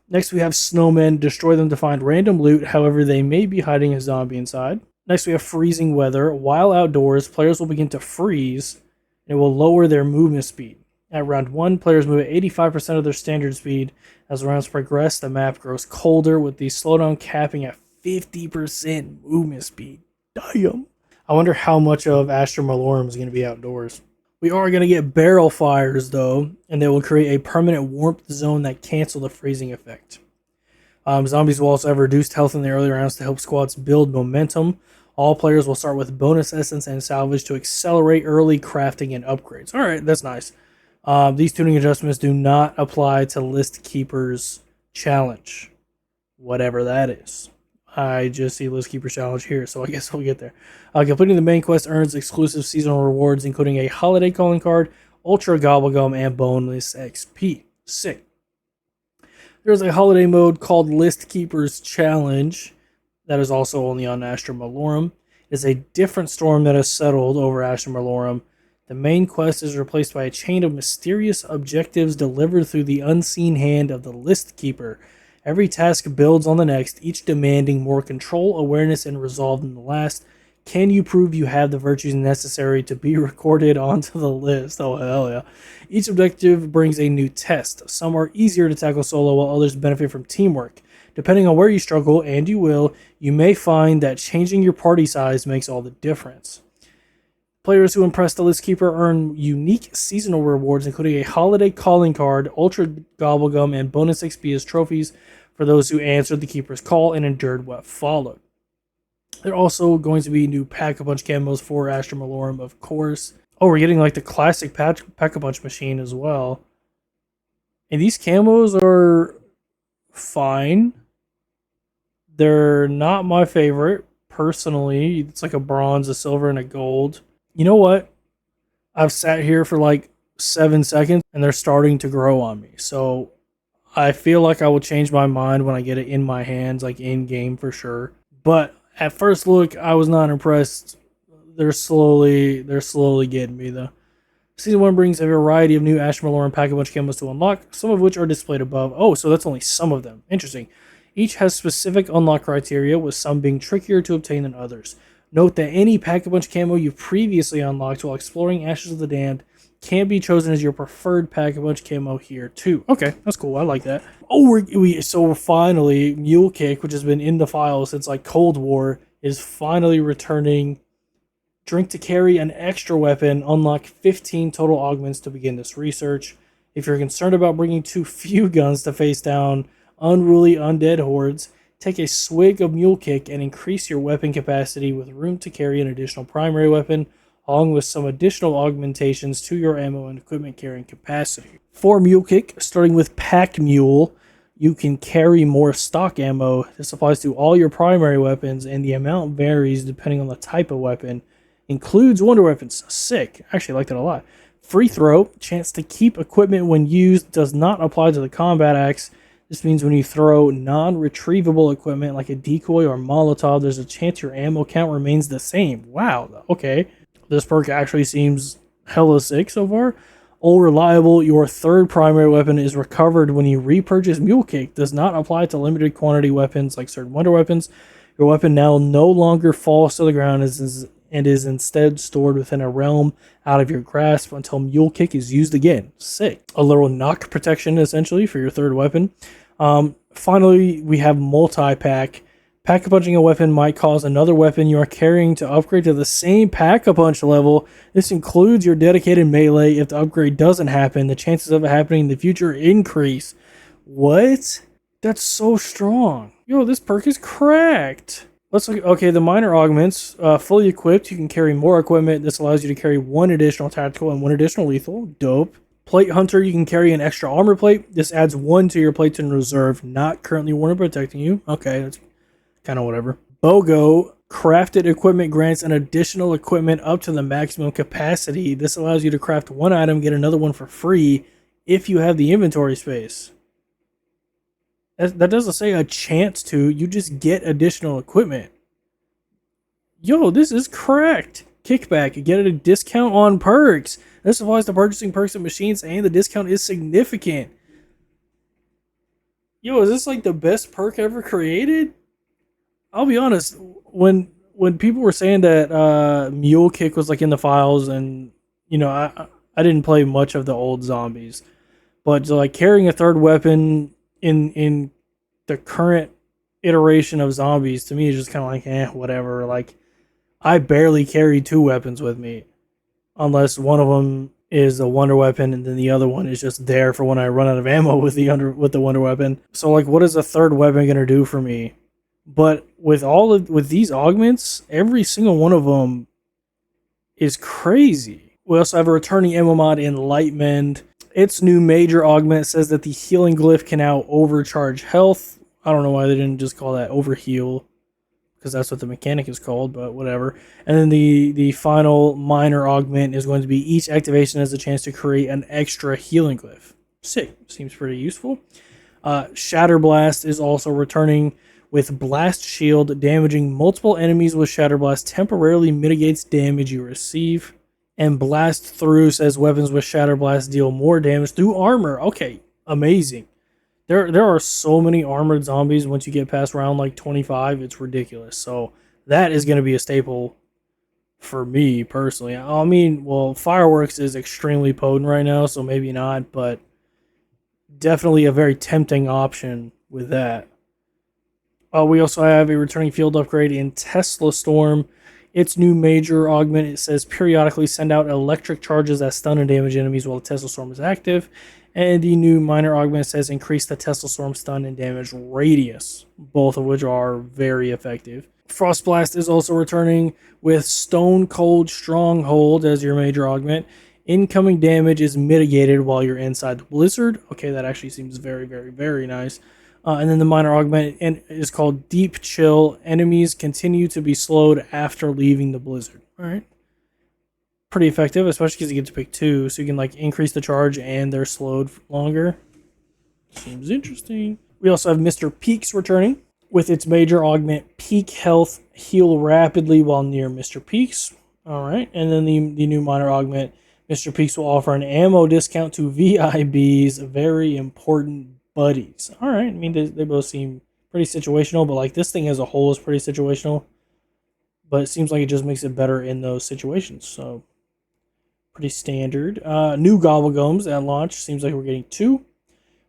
Next we have snowmen. Destroy them to find random loot, however they may be hiding a zombie inside. Next we have freezing weather. While outdoors, players will begin to freeze. It will lower their movement speed. At round 1, players move at 85% of their standard speed. As the rounds progress, the map grows colder, with the slowdown capping at 50% movement speed. Damn. I wonder how much of Astra Malorum is going to be outdoors. We are going to get barrel fires, though, and they will create a permanent warmth zone that cancel the freezing effect. Zombies will also have reduced health in the early rounds to help squads build momentum. All players will start with bonus essence and salvage to accelerate early crafting and upgrades. Alright, that's nice. These tuning adjustments do not apply to List Keeper's Challenge, whatever that is. I just see List Keeper's Challenge here, so I guess we'll get there. Completing the main quest earns exclusive seasonal rewards, including a holiday calling card, Ultra Gobblegum, and bonus XP. Sick. There's a holiday mode called List Keeper's Challenge that is also only on Astra Malorum. It is a different storm that has settled over Astra Malorum. The main quest is replaced by a chain of mysterious objectives delivered through the unseen hand of the List Keeper. Every task builds on the next, each demanding more control, awareness, and resolve than the last. Can you prove you have the virtues necessary to be recorded onto the list? Oh, hell yeah. Each objective brings a new test. Some are easier to tackle solo, while others benefit from teamwork. Depending on where you struggle, and you will, you may find that changing your party size makes all the difference. Players who impress the List Keeper earn unique seasonal rewards, including a holiday calling card, Ultra Gobblegum, and bonus XP as trophies for those who answered the Keeper's call and endured what followed. There are also going to be new Pack-a-Punch camos for Astra Malorum, of course. Oh, we're getting like the classic Pack-a-Punch machine as well. And these camos are fine. They're not my favorite, personally. It's like a bronze, a silver, and a gold. You know what? I've sat here for like 7 seconds, and they're starting to grow on me. So I feel like I will change my mind when I get it in my hands, like in-game for sure. But at first look, I was not impressed. They're slowly getting me, though. Season 1 brings a variety of new Astra Malorum Pack-a-Punch camos to unlock, some of which are displayed above. Oh, so that's only some of them. Interesting. Each has specific unlock criteria, with some being trickier to obtain than others. Note that any Pack-a-Punch camo you've previously unlocked while exploring Ashes of the Damned can be chosen as your preferred Pack-a-Punch camo here too. Okay, that's cool. I like that. Oh, so finally, Mule Kick, which has been in the file since like Cold War, is finally returning. Drink to carry an extra weapon. Unlock 15 total augments to begin this research. If you're concerned about bringing too few guns to face down unruly undead hordes, take a swig of Mule Kick and increase your weapon capacity with room to carry an additional primary weapon, along with some additional augmentations to your ammo and equipment carrying capacity. For Mule Kick, starting with Pack Mule, you can carry more stock ammo. This applies to all your primary weapons, and the amount varies depending on the type of weapon. Includes wonder weapons. Sick. Actually, I like that a lot. Free throw. Chance to keep equipment when used. Does not apply to the combat axe. This means when you throw non-retrievable equipment like a decoy or Molotov, there's a chance your ammo count remains the same. Wow. Okay. This perk actually seems hella sick so far. All reliable. Your third primary weapon is recovered when you repurchase Mule Kick. Does not apply to limited quantity weapons like certain wonder weapons. Your weapon now no longer falls to the ground and is instead stored within a realm out of your grasp until Mule Kick is used again. Sick. A little knock protection, essentially, for your third weapon. Finally, we have multi-pack. Pack-a-punching a weapon might cause another weapon you are carrying to upgrade to the same pack-a-punch level. This includes your dedicated melee. If the upgrade doesn't happen, the chances of it happening in the future increase. What? That's so strong. Yo, this perk is cracked. Let's look. Okay, the minor augments. Fully equipped, you can carry more equipment. This allows you to carry one additional tactical and one additional lethal. Dope. Plate Hunter, you can carry an extra armor plate. This adds one to your plates in reserve, not currently worn or protecting you. Okay, that's kind of whatever. BOGO, crafted equipment grants an additional equipment up to the maximum capacity. This allows you to craft one item, get another one for free if you have the inventory space. That doesn't say a chance to, you just get additional equipment. Yo, this is correct. Kickback, get a discount on perks. This applies to purchasing perks and machines, and the discount is significant. Yo, is this like the best perk ever created? I'll be honest, when people were saying that Mule Kick was like in the files, and I didn't play much of the old zombies, but like carrying a third weapon in the current iteration of zombies to me is just kind of like whatever. Like I barely carry two weapons with me, unless one of them is a wonder weapon and then the other one is just there for when I run out of ammo with the wonder weapon. So like, what is a third weapon gonna do for me? But with these augments, every single one of them is crazy. We also have a returning ammo mod, Enlightenment. Its new major augment says that the healing glyph can now overcharge health. I don't know why they didn't just call that overheal, because that's what the mechanic is called, but whatever. And then the final minor augment is going to be each activation has a chance to create an extra healing glyph. Sick. Seems pretty useful. Shatter Blast is also returning with Blast Shield. Damaging multiple enemies with Shatter Blast temporarily mitigates damage you receive. And Blast Through says weapons with Shatter Blast deal more damage through armor. Okay, amazing. There are so many armored zombies once you get past round like 25. It's ridiculous. So that is going to be a staple for me personally. I mean, well, Fireworks is extremely potent right now, so maybe not, but definitely a very tempting option with that. We also have a returning field upgrade in Tesla Storm. Its new major augment, it says periodically send out electric charges that stun and damage enemies while the Tesla Storm is active. And the new minor augment says increase the Tesla Storm stun and damage radius, both of which are very effective. Frost Blast is also returning with Stone Cold Stronghold as your major augment. Incoming damage is mitigated while you're inside the blizzard. Okay, that actually seems very, very, very nice. And then the minor augment is called Deep Chill. Enemies continue to be slowed after leaving the blizzard. All right. Pretty effective, especially because you get to pick two, so you can like increase the charge and they're slowed longer. Seems interesting. We also have Mr. Peaks returning with its major augment, Peak Health. Heal rapidly while near Mr. Peaks. All right. And then the new minor augment, Mr. Peaks will offer an ammo discount to VIBs, very important buddies. All right. I mean, they both seem pretty situational, but like this thing as a whole is pretty situational. But it seems like it just makes it better in those situations. So pretty standard. New Gobblegums at launch. Seems like we're getting two.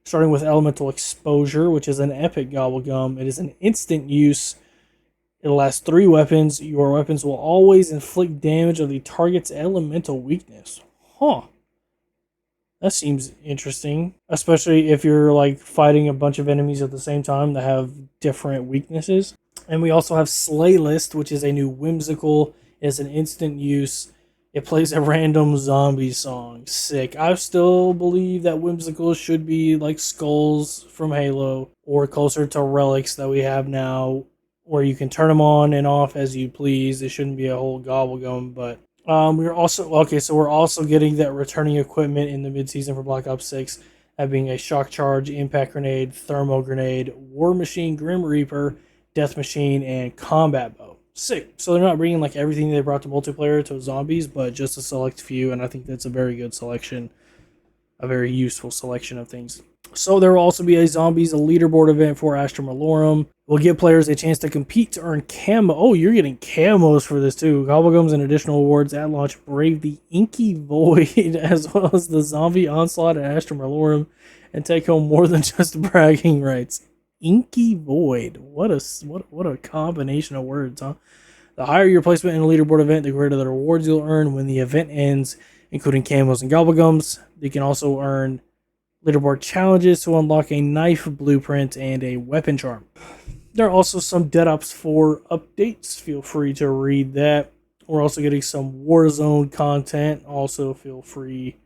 Starting with Elemental Exposure, which is an epic Gobblegum. It is an instant use. It'll last 3 weapons. Your weapons will always inflict damage of the target's elemental weakness. Huh. That seems interesting, especially if you're like fighting a bunch of enemies at the same time that have different weaknesses. And we also have Slay List, which is a new whimsical. It's an instant use. It plays a random zombie song. Sick. I still believe that whimsical should be like skulls from Halo or closer to relics that we have now, where you can turn them on and off as you please. It shouldn't be a whole gobblegum, but we're also getting that returning equipment in the mid-season for Black Ops 6, that being a shock charge, impact grenade, thermo grenade, war machine, grim reaper, death machine, and combat bow. Sick. So they're not bringing like everything they brought to multiplayer to zombies, but just a select few, and I think that's a very good selection, a very useful selection of things. So there will also be a zombies leaderboard event for Astra Malorum. We'll give players a chance to compete to earn camo. Oh, you're getting camos for this too. Gobblegums and additional awards at launch. Brave the Inky Void as well as the Zombie Onslaught at Astra Malorum and take home more than just bragging rights. Inky Void. What a combination of words, huh? The higher your placement in a leaderboard event, the greater the rewards you'll earn when the event ends, including camos and gobblegums. You can also earn leaderboard challenges to unlock a knife blueprint and a weapon charm. There are also some Dead Ops 4 updates. Feel free to read that. We're also getting some Warzone content. Also, feel free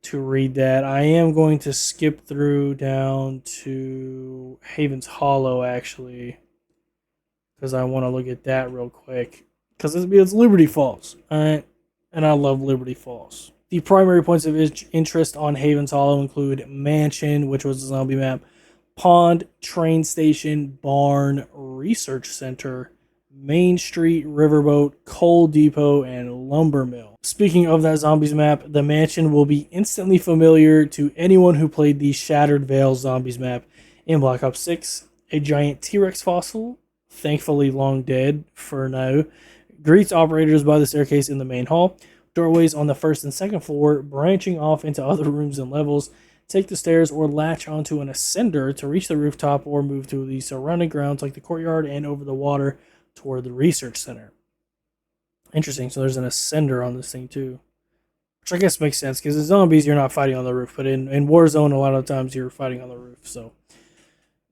to read that. I am going to skip through down to Haven's Hollow, actually, because I want to look at that real quick. Because it's Liberty Falls, alright? And I love Liberty Falls. The primary points of interest on Haven's Hollow include Mansion, which was a zombie map, Pond, Train Station, Barn, Research Center, Main Street, Riverboat, Coal Depot, and Lumber Mill. Speaking of that zombies map, the mansion will be instantly familiar to anyone who played the Shattered Veil zombies map in Black Ops 6. A giant T-Rex fossil, thankfully long dead for now, greets operators by the staircase in the main hall. Doorways on the first and second floor, branching off into other rooms and levels. Take the stairs or latch onto an ascender to reach the rooftop or move to the surrounding grounds like the courtyard and over the water toward the research center. Interesting, so there's an ascender on this thing too. Which I guess makes sense, because in zombies you're not fighting on the roof, but in Warzone a lot of times you're fighting on the roof, so.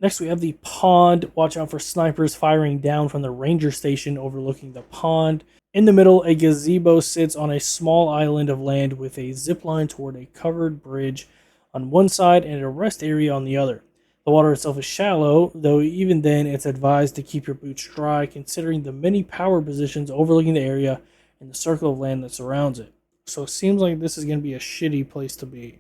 Next we have the pond. Watch out for snipers firing down from the ranger station overlooking the pond. In the middle, a gazebo sits on a small island of land with a zip line toward a covered bridge on one side and a rest area on the other. The water itself is shallow, though even then it's advised to keep your boots dry considering the many power positions overlooking the area and the circle of land that surrounds it. So it seems like this is going to be a shitty place to be.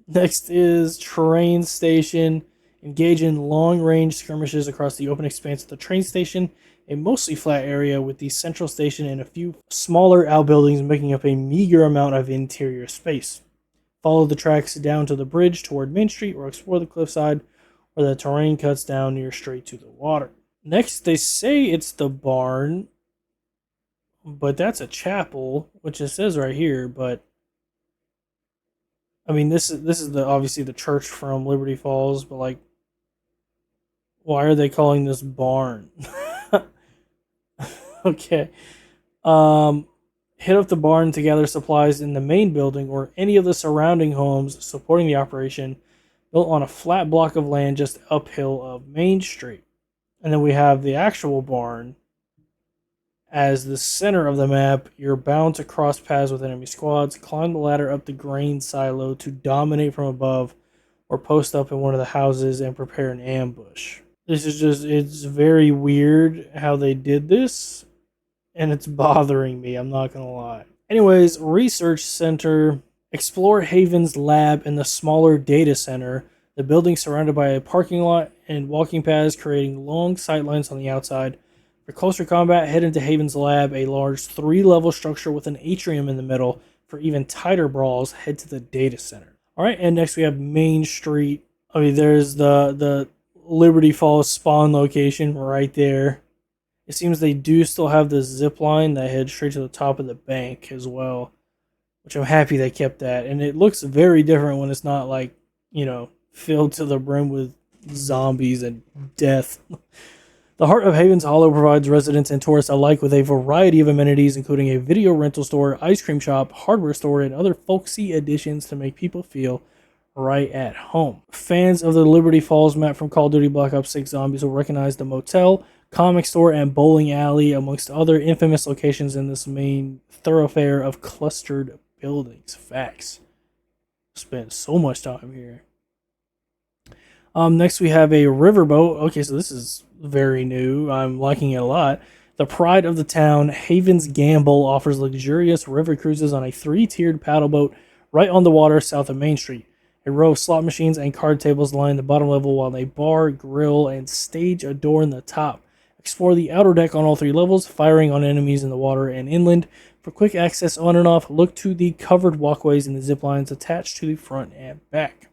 Next is train station. Engage in long-range skirmishes across the open expanse of the train station, a mostly flat area with the central station and a few smaller outbuildings making up a meager amount of interior space. Follow the tracks down to the bridge toward Main Street or explore the cliffside where the terrain cuts down near straight to the water. Next, they say it's the barn, but that's a chapel, which it says right here, but I mean this is the obviously the church from Liberty Falls, but like why are they calling this barn? Okay. Hit up the barn to gather supplies in the main building or any of the surrounding homes supporting the operation, built on a flat block of land just uphill of Main Street. And then we have the actual barn as the center of the map. You're bound to cross paths with enemy squads, climb the ladder up the grain silo to dominate from above, or post up in one of the houses and prepare an ambush. This is just, it's very weird how they did this, and it's bothering me, I'm not gonna lie. Anyways, Research Center. Explore Haven's lab in the smaller data center. The building surrounded by a parking lot and walking paths, creating long sightlines on the outside. For closer combat, head into Haven's lab, a large 3-level structure with an atrium in the middle. For even tighter brawls, head to the data center. Alright, and next we have Main Street. I mean, there's the Liberty Falls spawn location right there. It seems they do still have the zip line that heads straight to the top of the bank as well, which I'm happy they kept that. And it looks very different when it's not like, filled to the brim with zombies and death. The heart of Haven's Hollow provides residents and tourists alike with a variety of amenities, including a video rental store, ice cream shop, hardware store, and other folksy additions to make people feel right at home. Fans of the Liberty Falls map from Call of Duty Black Ops 6 Zombies will recognize the motel, comic store, and bowling alley amongst other infamous locations in this main thoroughfare of clustered buildings. Facts. Spent so much time here. Next we have a riverboat. Okay, so this is very new. I'm liking it a lot. The pride of the town, Haven's Gamble offers luxurious river cruises on a 3-tiered paddle boat right on the water south of Main Street. A row of slot machines and card tables line the bottom level, while a bar, grill, and stage adorn the top. Explore the outer deck on all 3 levels, firing on enemies in the water and inland. For quick access on and off, look to the covered walkways and the zip lines attached to the front and back.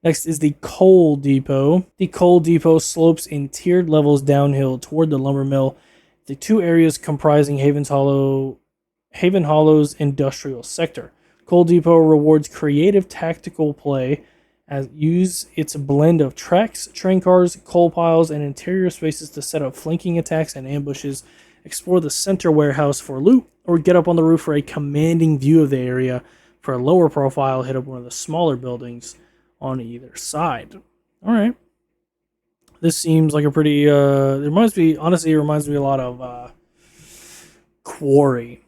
Next is the Coal Depot. The Coal Depot slopes in tiered levels downhill toward the lumber mill, the 2 areas comprising Haven Hollow's industrial sector. Coal Depot rewards creative tactical play as use its blend of tracks, train cars, coal piles, and interior spaces to set up flanking attacks and ambushes, explore the center warehouse for loot, or get up on the roof for a commanding view of the area. For a lower profile, hit up one of the smaller buildings on either side. All right. This seems like a pretty. It reminds me, honestly, it reminds me a lot of Quarry.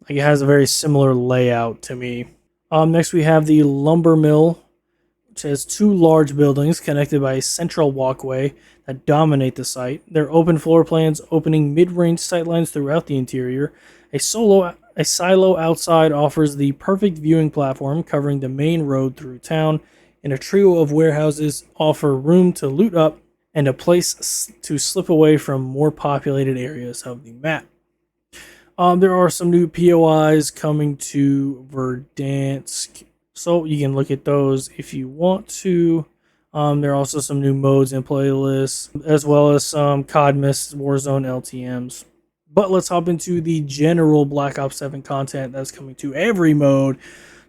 Like it has a very similar layout to me. Next, we have the lumber mill, which has two large buildings connected by a central walkway that dominate the site. There are open floor plans opening mid-range sightlines throughout the interior. A silo outside offers the perfect viewing platform covering the main road through town, and a trio of warehouses offer room to loot up and a place to slip away from more populated areas of the map. There are some new POIs coming to Verdansk, so you can look at those if you want to. There are also some new modes and playlists, as well as some CODMIS Warzone LTMs. But let's hop into the general Black Ops 7 content that's coming to every mode,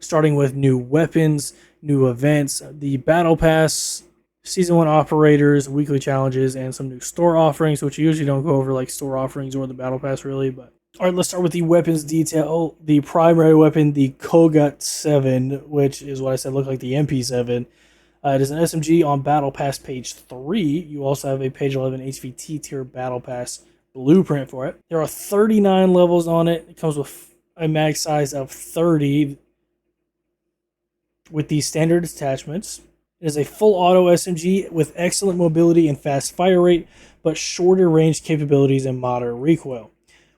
starting with new weapons, new events, the Battle Pass, Season 1 operators, weekly challenges, and some new store offerings, which you usually don't go over like store offerings or the Battle Pass really, but all right, let's start with the weapons detail. The primary weapon, the Kogut 7, which is what I said looked like the MP7. It is an SMG on Battle Pass page 3. You also have a page 11 HVT tier Battle Pass blueprint for it. There are 39 levels on it. It comes with a mag size of 30 with these standard attachments. It is a full auto SMG with excellent mobility and fast fire rate, but shorter range capabilities and moderate recoil.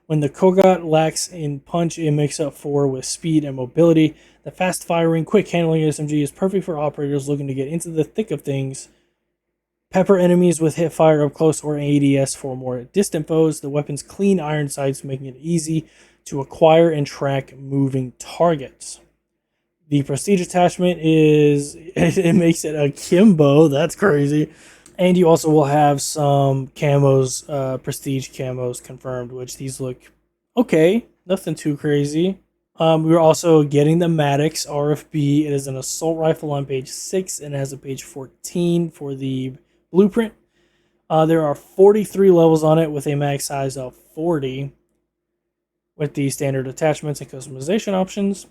When the Kogut lacks in punch, it makes up for with speed and mobility. The fast-firing, quick-handling SMG is perfect for operators looking to get into the thick of things. Pepper enemies with hip fire up close or ADS for more distant foes. The weapon's clean iron sights making it easy to acquire and track moving targets. The prestige attachment is it makes it a Kimbo. That's crazy. And you also will have some camos, prestige camos confirmed, which these look okay. Nothing too crazy. We're also getting the Maddox RFB. It is an assault rifle on page 6 and has a page 14 for the blueprint. There are 43 levels on it with a max size of 40 with the standard attachments and customization options.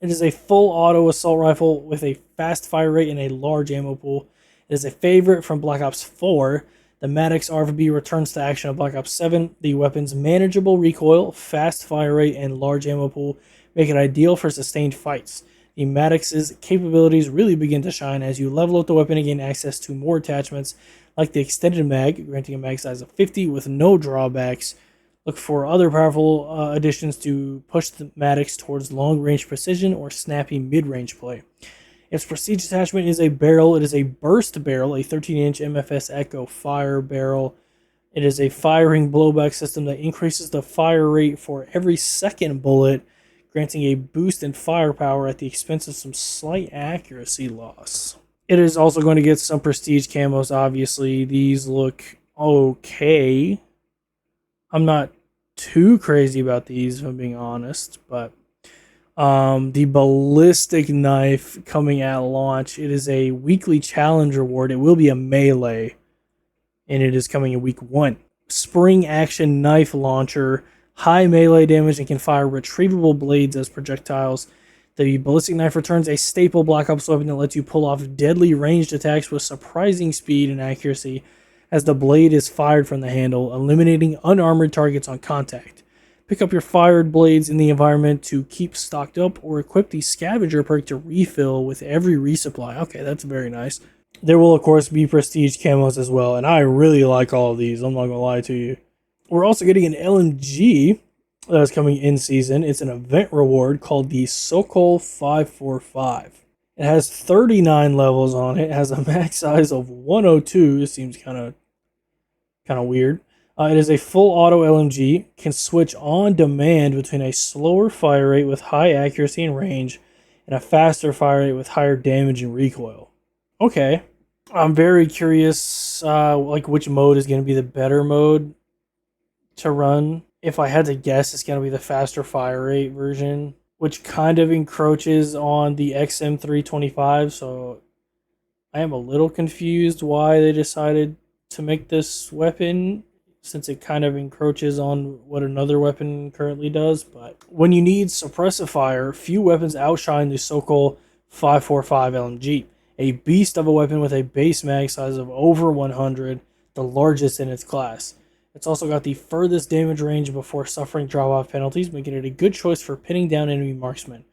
It is a full auto assault rifle with a fast fire rate and a large ammo pool. It is a favorite from Black Ops 4. The Maddox RVB returns to action of Black Ops 7. The weapon's manageable recoil, fast fire rate, and large ammo pool make it ideal for sustained fights. The Maddox's capabilities really begin to shine as you level up the weapon and gain access to more attachments, like the extended mag, granting a mag size of 50 with no drawbacks. Look for other powerful additions to push the Maddox towards long-range precision or snappy mid-range play. Its prestige attachment is a barrel. It is a burst barrel, a 13-inch MFS Echo fire barrel. It is a firing blowback system that increases the fire rate for every second bullet, granting a boost in firepower at the expense of some slight accuracy loss. It is also going to get some prestige camos, obviously. These look okay. I'm not too crazy about these, if I'm being honest, but the ballistic knife coming at launch. It is a weekly challenge reward. It will be a melee, and it is coming in week 1. Spring action knife launcher, high melee damage, and can fire retrievable blades as projectiles. The ballistic knife returns a staple Black Ops weapon that lets you pull off deadly ranged attacks with surprising speed and accuracy as the blade is fired from the handle, eliminating unarmored targets on contact. Pick up your fired blades in the environment to keep stocked up, or equip the scavenger perk to refill with every resupply. Okay, that's very nice. There will, of course, be prestige camos as well, and I really like all of these. I'm not going to lie to you. We're also getting an LMG that is coming in season. It's an event reward called the Sokol 545. It has 39 levels on it. It has a max size of 102. This seems kind of weird. It is a full auto LMG, can switch on demand between a slower fire rate with high accuracy and range and a faster fire rate with higher damage and recoil. Okay. I'm very curious like which mode is going to be the better mode to run. If I had to guess, it's going to be the faster fire rate version. which kind of encroaches on the XM325. So I am a little confused why they decided to make this weapon, since it kind of encroaches on what another weapon currently does. But when you need suppressive fire, few weapons outshine the Sokol 545 LMG, a beast of a weapon with a base mag size of over 100, the largest in its class. It's also got the furthest damage range before suffering drop-off penalties, making it a good choice for pinning down enemy marksmen.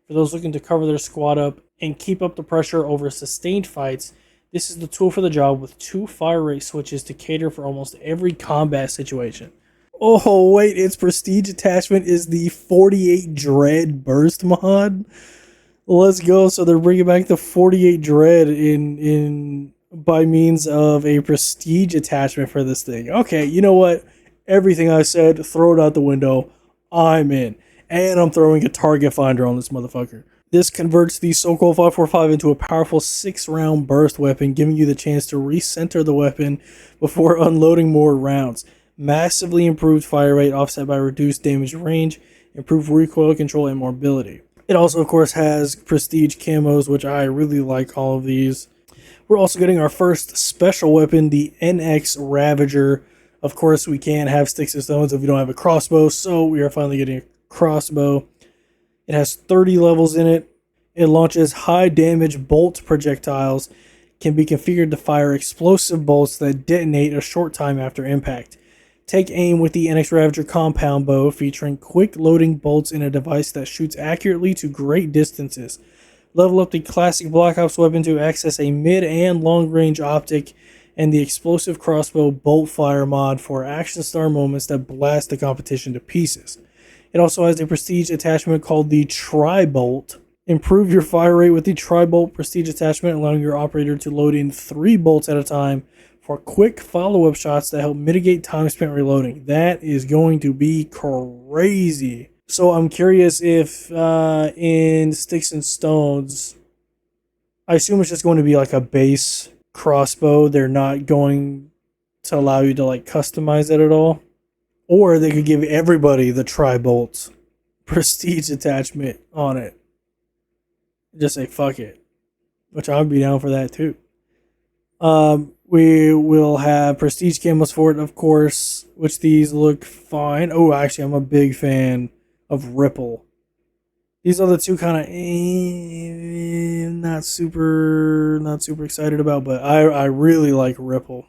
For those looking to cover their squad up and keep up the pressure over sustained fights, this is the tool for the job with 2 fire rate switches to cater for almost every combat situation. Oh, wait, its prestige attachment is the 48 Dread Burst mod. Let's go. So they're bringing back the 48 Dread in by means of a prestige attachment for this thing. Okay, you know what? Everything I said, throw it out the window. I'm in. And I'm throwing a target finder on this motherfucker. This converts the Sokol 545 into a powerful 6-round burst weapon, giving you the chance to recenter the weapon before unloading more rounds. Massively improved fire rate offset by reduced damage range, improved recoil control, and mobility. It also, of course, has prestige camos, which I really like all of these. We're also getting our first special weapon, the NX Ravager. Of course, we can't have sticks and stones if we don't have a crossbow, so we are finally getting a crossbow. It has 30 levels in it. It launches high damage bolt projectiles, can be configured to fire explosive bolts that detonate a short time after impact. Take aim with the NX Ravager compound bow, featuring quick loading bolts in a device that shoots accurately to great distances. Level up the classic Black Ops weapon to access a mid and long range optic, and the explosive crossbow bolt fire mod for action star moments that blast the competition to pieces. It also has a prestige attachment called the Tri-Bolt. Improve your fire rate with the Tri-Bolt prestige attachment, allowing your operator to load in 3 bolts at a time for quick follow-up shots that help mitigate time spent reloading. That is going to be crazy. So I'm curious if in Sticks and Stones, I assume it's just going to be like a base crossbow. They're not going to allow you to like customize it at all. Or they could give everybody the Tri-Bolt prestige attachment on it. Just say fuck it. Which I'd be down for that too. We will have prestige camos for it, of course, which these look fine. Oh, actually, I'm a big fan of Ripple. These are the two kind of not super excited about, but I really like Ripple.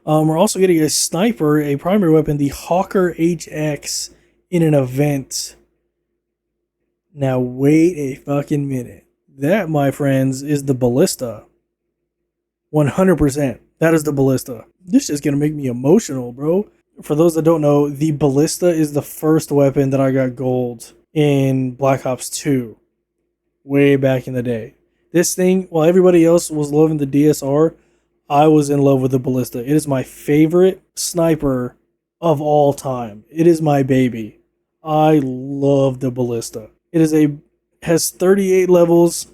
We're also getting a sniper, a primary weapon, the Hawker HX, in an event. Now wait a fucking minute. That, my friends, is the Ballista. 100%. That is the Ballista. This is gonna make me emotional, bro. For those that don't know, the Ballista is the first weapon that I got gold in Black Ops 2. Way back in the day. This thing, while everybody else was loving the DSR, I was in love with the Ballista. It is my favorite sniper of all time. It is my baby. I love the Ballista. Has 38 levels,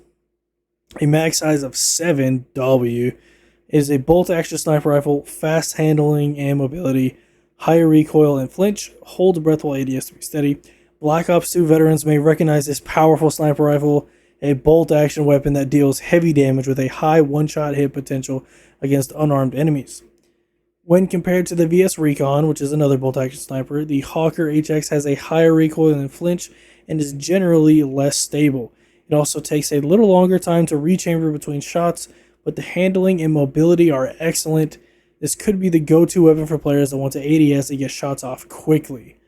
a mag size of 7W. It is a bolt action sniper rifle, fast handling and mobility, higher recoil and flinch, hold breath while ADS to be steady. Black Ops 2 veterans may recognize this powerful sniper rifle, a bolt action weapon that deals heavy damage with a high one-shot hit potential against unarmed enemies. When compared to the VS Recon, which is another bolt action sniper, the Hawker HX has a higher recoil and flinch and is generally less stable. It also takes a little longer time to rechamber between shots, but the handling and mobility are excellent. This could be the go-to weapon for players that want to ADS and get shots off quickly.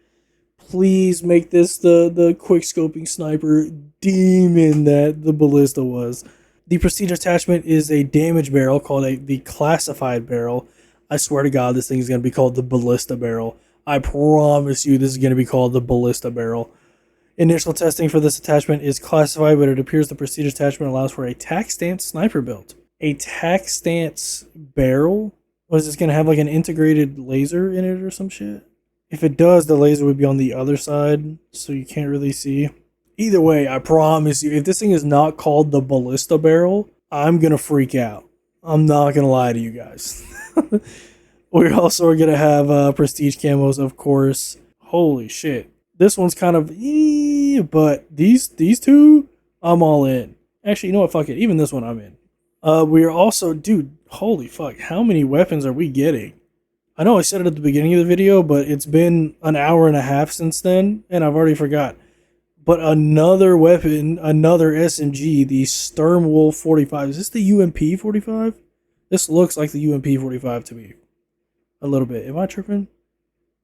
Please make this the quick scoping sniper demon that the Ballista was. The prestige attachment is a damage barrel called the classified barrel. I swear to God, this thing is going to be called the Ballista barrel. I promise you this is going to be called the Ballista barrel. Initial testing for this attachment is classified, but it appears the prestige attachment allows for a tack stance sniper build. A tack stance barrel? What is this going to have, like an integrated laser in it or some shit? If it does, the laser would be on the other side, so you can't really see. Either way, I promise you, if this thing is not called the Ballista barrel, I'm going to freak out. I'm not going to lie to you guys. We also are going to have prestige camos, of course. Holy shit. This one's kind of, but these two, I'm all in. Actually, you know what? Fuck it. Even this one, I'm in. We are also, dude. Holy fuck! How many weapons are we getting? I know I said it at the beginning of the video, but it's been an hour and a half since then, and I've already forgot. But another weapon, another SMG, the Sturmwolf 45. Is this the UMP 45? This looks like the UMP 45 to me. A little bit. Am I tripping?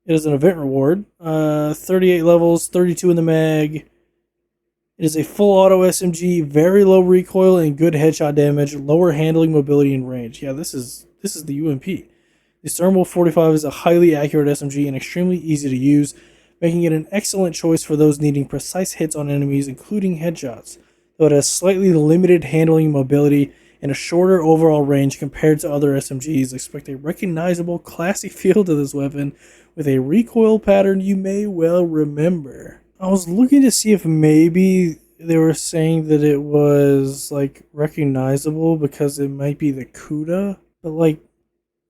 It is an event reward. 38 levels, 32 in the mag. It is a full auto SMG, very low recoil and good headshot damage, lower handling, mobility, and range. Yeah, this is the UMP. The Sturmwolf 45 is a highly accurate SMG and extremely easy to use, making it an excellent choice for those needing precise hits on enemies, including headshots. Though it has slightly limited handling, mobility, and a shorter overall range compared to other SMGs, expect a recognizable, classy feel to this weapon with a recoil pattern you may well remember. I was looking to see if maybe they were saying that it was like recognizable because it might be the Kuda, but like,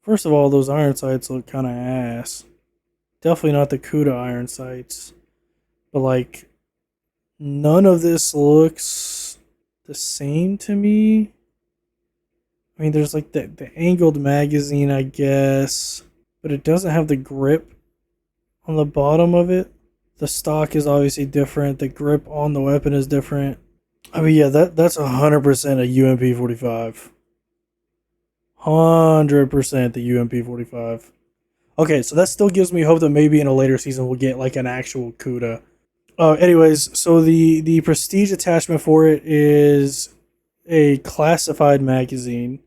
first of all, those iron sights look kind of ass. Definitely not the Kuda iron sights, but like, none of this looks the same to me. I mean, there's like the angled magazine, I guess, but it doesn't have the grip on the bottom of it. The stock is obviously different. The grip on the weapon is different. I mean, yeah, that's 100% a UMP 45. 100% the UMP 45. Okay, so that still gives me hope that maybe in a later season we'll get like an actual Kuda. Anyways, so the prestige attachment for it is a classified magazine.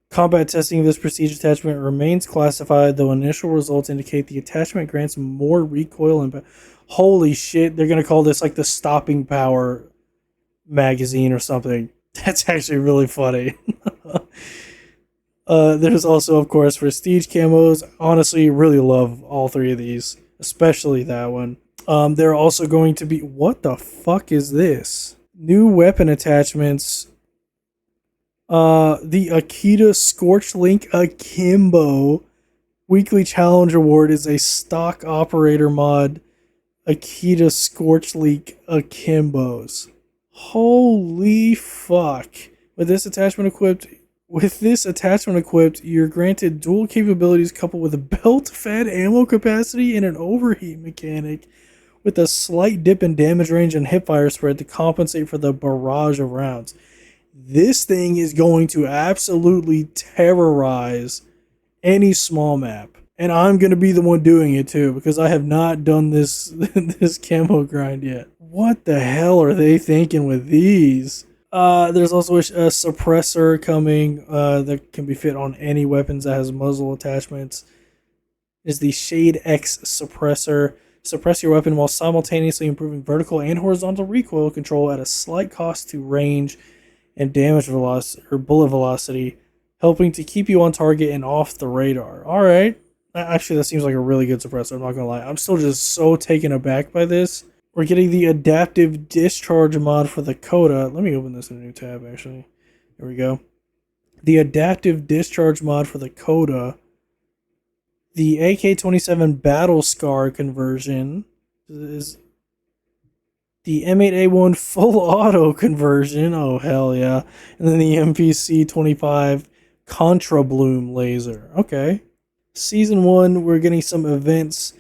Combat testing of this prestige attachment remains classified, though initial results indicate the attachment grants more recoil and holy shit, they're gonna call this like the stopping power magazine or something. That's actually really funny. There's also, of course, prestige camos. Honestly, really love all three of these, especially that one. There are also going to be, what the fuck is this? New weapon attachments. The Akita Scorch Link Akimbo weekly challenge award is a stock operator mod. Akita Scorch Link Akimbos. Holy fuck! With this attachment equipped, you're granted dual capabilities coupled with a belt-fed ammo capacity and an overheat mechanic, with a slight dip in damage range and hipfire spread to compensate for the barrage of rounds. This thing is going to absolutely terrorize any small map. And I'm going to be the one doing it too, because I have not done this this camo grind yet. What the hell are they thinking with these? There's also a suppressor coming that can be fit on any weapons that has muzzle attachments. Is the Shade X suppressor. Suppress your weapon while simultaneously improving vertical and horizontal recoil control at a slight cost to range and damage velocity or bullet velocity, helping to keep you on target and off the radar. All right. Actually, that seems like a really good suppressor. I'm not gonna lie. I'm still just so taken aback by this. We're getting the adaptive discharge mod for the Coda. Let me open this in a new tab. Actually, there we go. The adaptive discharge mod for the Coda. The AK-27 Battle Scar conversion is the M8A1 full auto conversion. Oh, hell yeah. And then the MPC-25 Contra Bloom laser. Okay. Season 1, we're getting some events.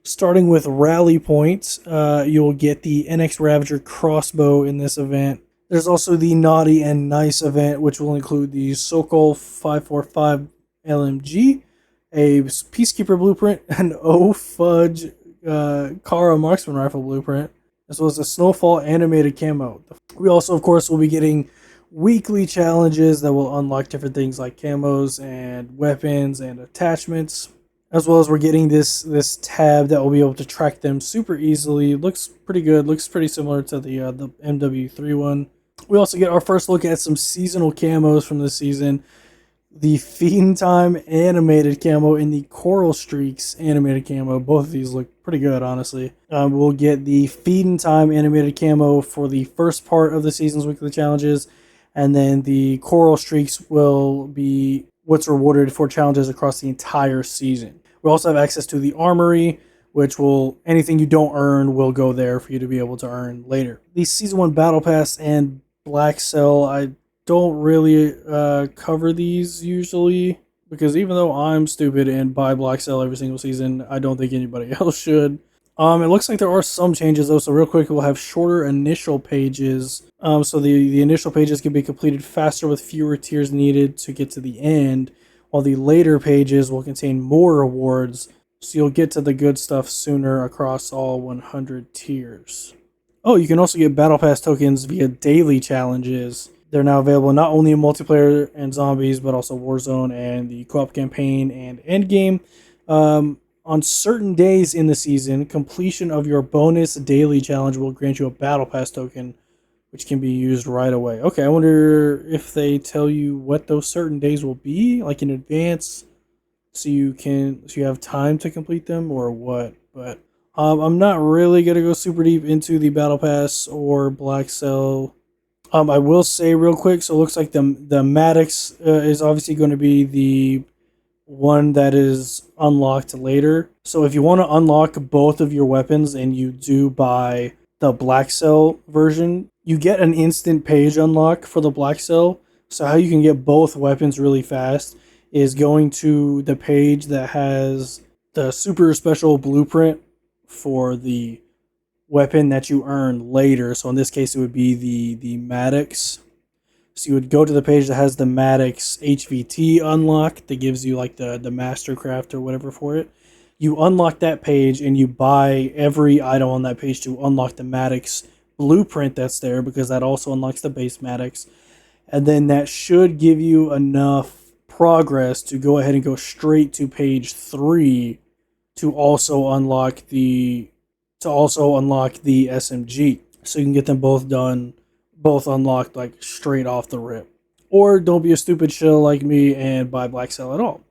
Starting with Rally Points, you'll get the NX Ravager crossbow in this event. There's also the Naughty and Nice event, which will include the Sokol 545 LMG, a Peacekeeper blueprint, an Oh Fudge Kara Marksman Rifle blueprint, as well as a Snowfall animated camo. We also, of course, will be getting weekly challenges that will unlock different things like camos and weapons and attachments, as well as we're getting this tab that will be able to track them super easily. Looks pretty good. Looks pretty similar to the MW3 one. We also get our first look at some seasonal camos from this season. The Feeding Time animated camo and the Coral Streaks animated camo. Both of these look pretty good, honestly. We'll get the Feeding Time animated camo for the first part of the season's weekly challenges, and then the Coral Streaks will be what's rewarded for challenges across the entire season. We also have access to the Armory, which will, anything you don't earn will go there for you to be able to earn later. The Season 1 Battle Pass and Black Cell, I don't really cover these usually, because even though I'm stupid and buy Black Cell every single season, I don't think anybody else should. It looks like there are some changes though. So real quick, we'll have shorter initial pages. So the initial pages can be completed faster with fewer tiers needed to get to the end, while the later pages will contain more rewards. So you'll get to the good stuff sooner across all 100 tiers. Oh, you can also get Battle Pass tokens via daily challenges. They're now available not only in multiplayer and zombies, but also Warzone and the co-op campaign and Endgame. On certain days in the season, completion of your bonus daily challenge will grant you a Battle Pass token, which can be used right away. Okay, I wonder if they tell you what those certain days will be, like in advance, so you have time to complete them, or what. But I'm not really gonna go super deep into the Battle Pass or Black Cell. I will say real quick. So it looks like the Maddox is obviously going to be the one that is unlocked later. So if you want to unlock both of your weapons and you do buy the Black Cell version, you get an instant page unlock for the Black Cell. So how you can get both weapons really fast is going to the page that has the super special blueprint for the weapon that you earn later. So in this case, it would be the Maddox. So you would go to the page that has the Maddox HVT unlock that gives you like the Mastercraft or whatever for it. You unlock that page and you buy every item on that page to unlock the Maddox blueprint that's there, because that also unlocks the base Maddox. And then that should give you enough progress to go ahead and go straight to page 3 to also unlock the SMG. So you can get them both done, both unlocked like straight off the rip. Or don't be a stupid shill like me and buy Black Cell at all.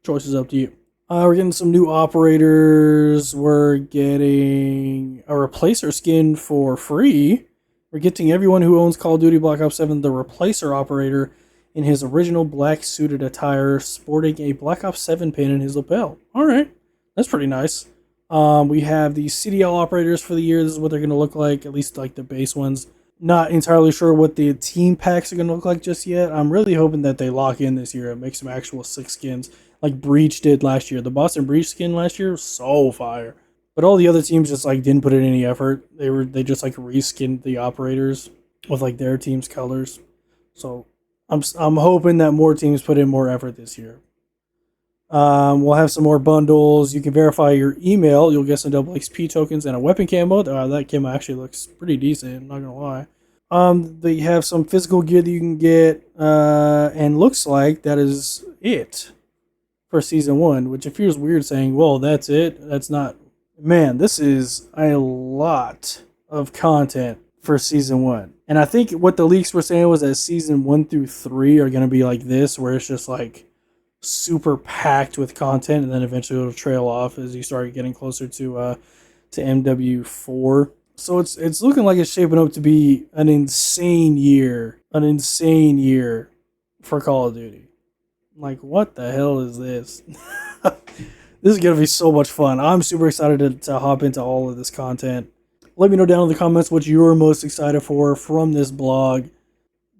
Choice is up to you. We're getting some new operators. We're getting a replacer skin for free. We're getting everyone who owns Call of Duty Black Ops 7 the replacer operator in his original black suited attire, sporting a Black Ops 7 pin in his lapel. Alright, that's pretty nice. We have the CDL operators for the year. This is what they're going to look like, at least like the base ones. Not entirely sure what the team packs are going to look like just yet. I'm really hoping that they lock in this year and make some actual 6 skins like Breach did last year. The Boston Breach skin last year was so fire. But all the other teams just like didn't put in any effort. They just like reskinned the operators with like their team's colors. So I'm hoping that more teams put in more effort this year. We'll have some more bundles. You can verify your email. You'll get some double XP tokens and a weapon camo. That camo actually looks pretty decent, I'm not gonna lie. They have some physical gear that you can get, and looks like that is it for season 1, which it feels weird saying, well, that's it. That's not. Man, this is a lot of content for season 1. And I think what the leaks were saying was that season 1 through 3 are going to be like this, where it's just like super packed with content, and then eventually it'll trail off as you start getting closer to MW4. So it's looking like it's shaping up to be an insane year for Call of Duty. Like, what the hell is this? This is going to be so much fun. I'm super excited to hop into all of this content. Let me know down in the comments what you're most excited for from this blog.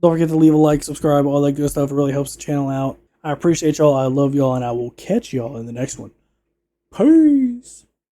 Don't forget to leave a like, subscribe, all that good stuff. It really helps the channel out. I appreciate y'all. I love y'all, and I will catch y'all in the next one. Peace.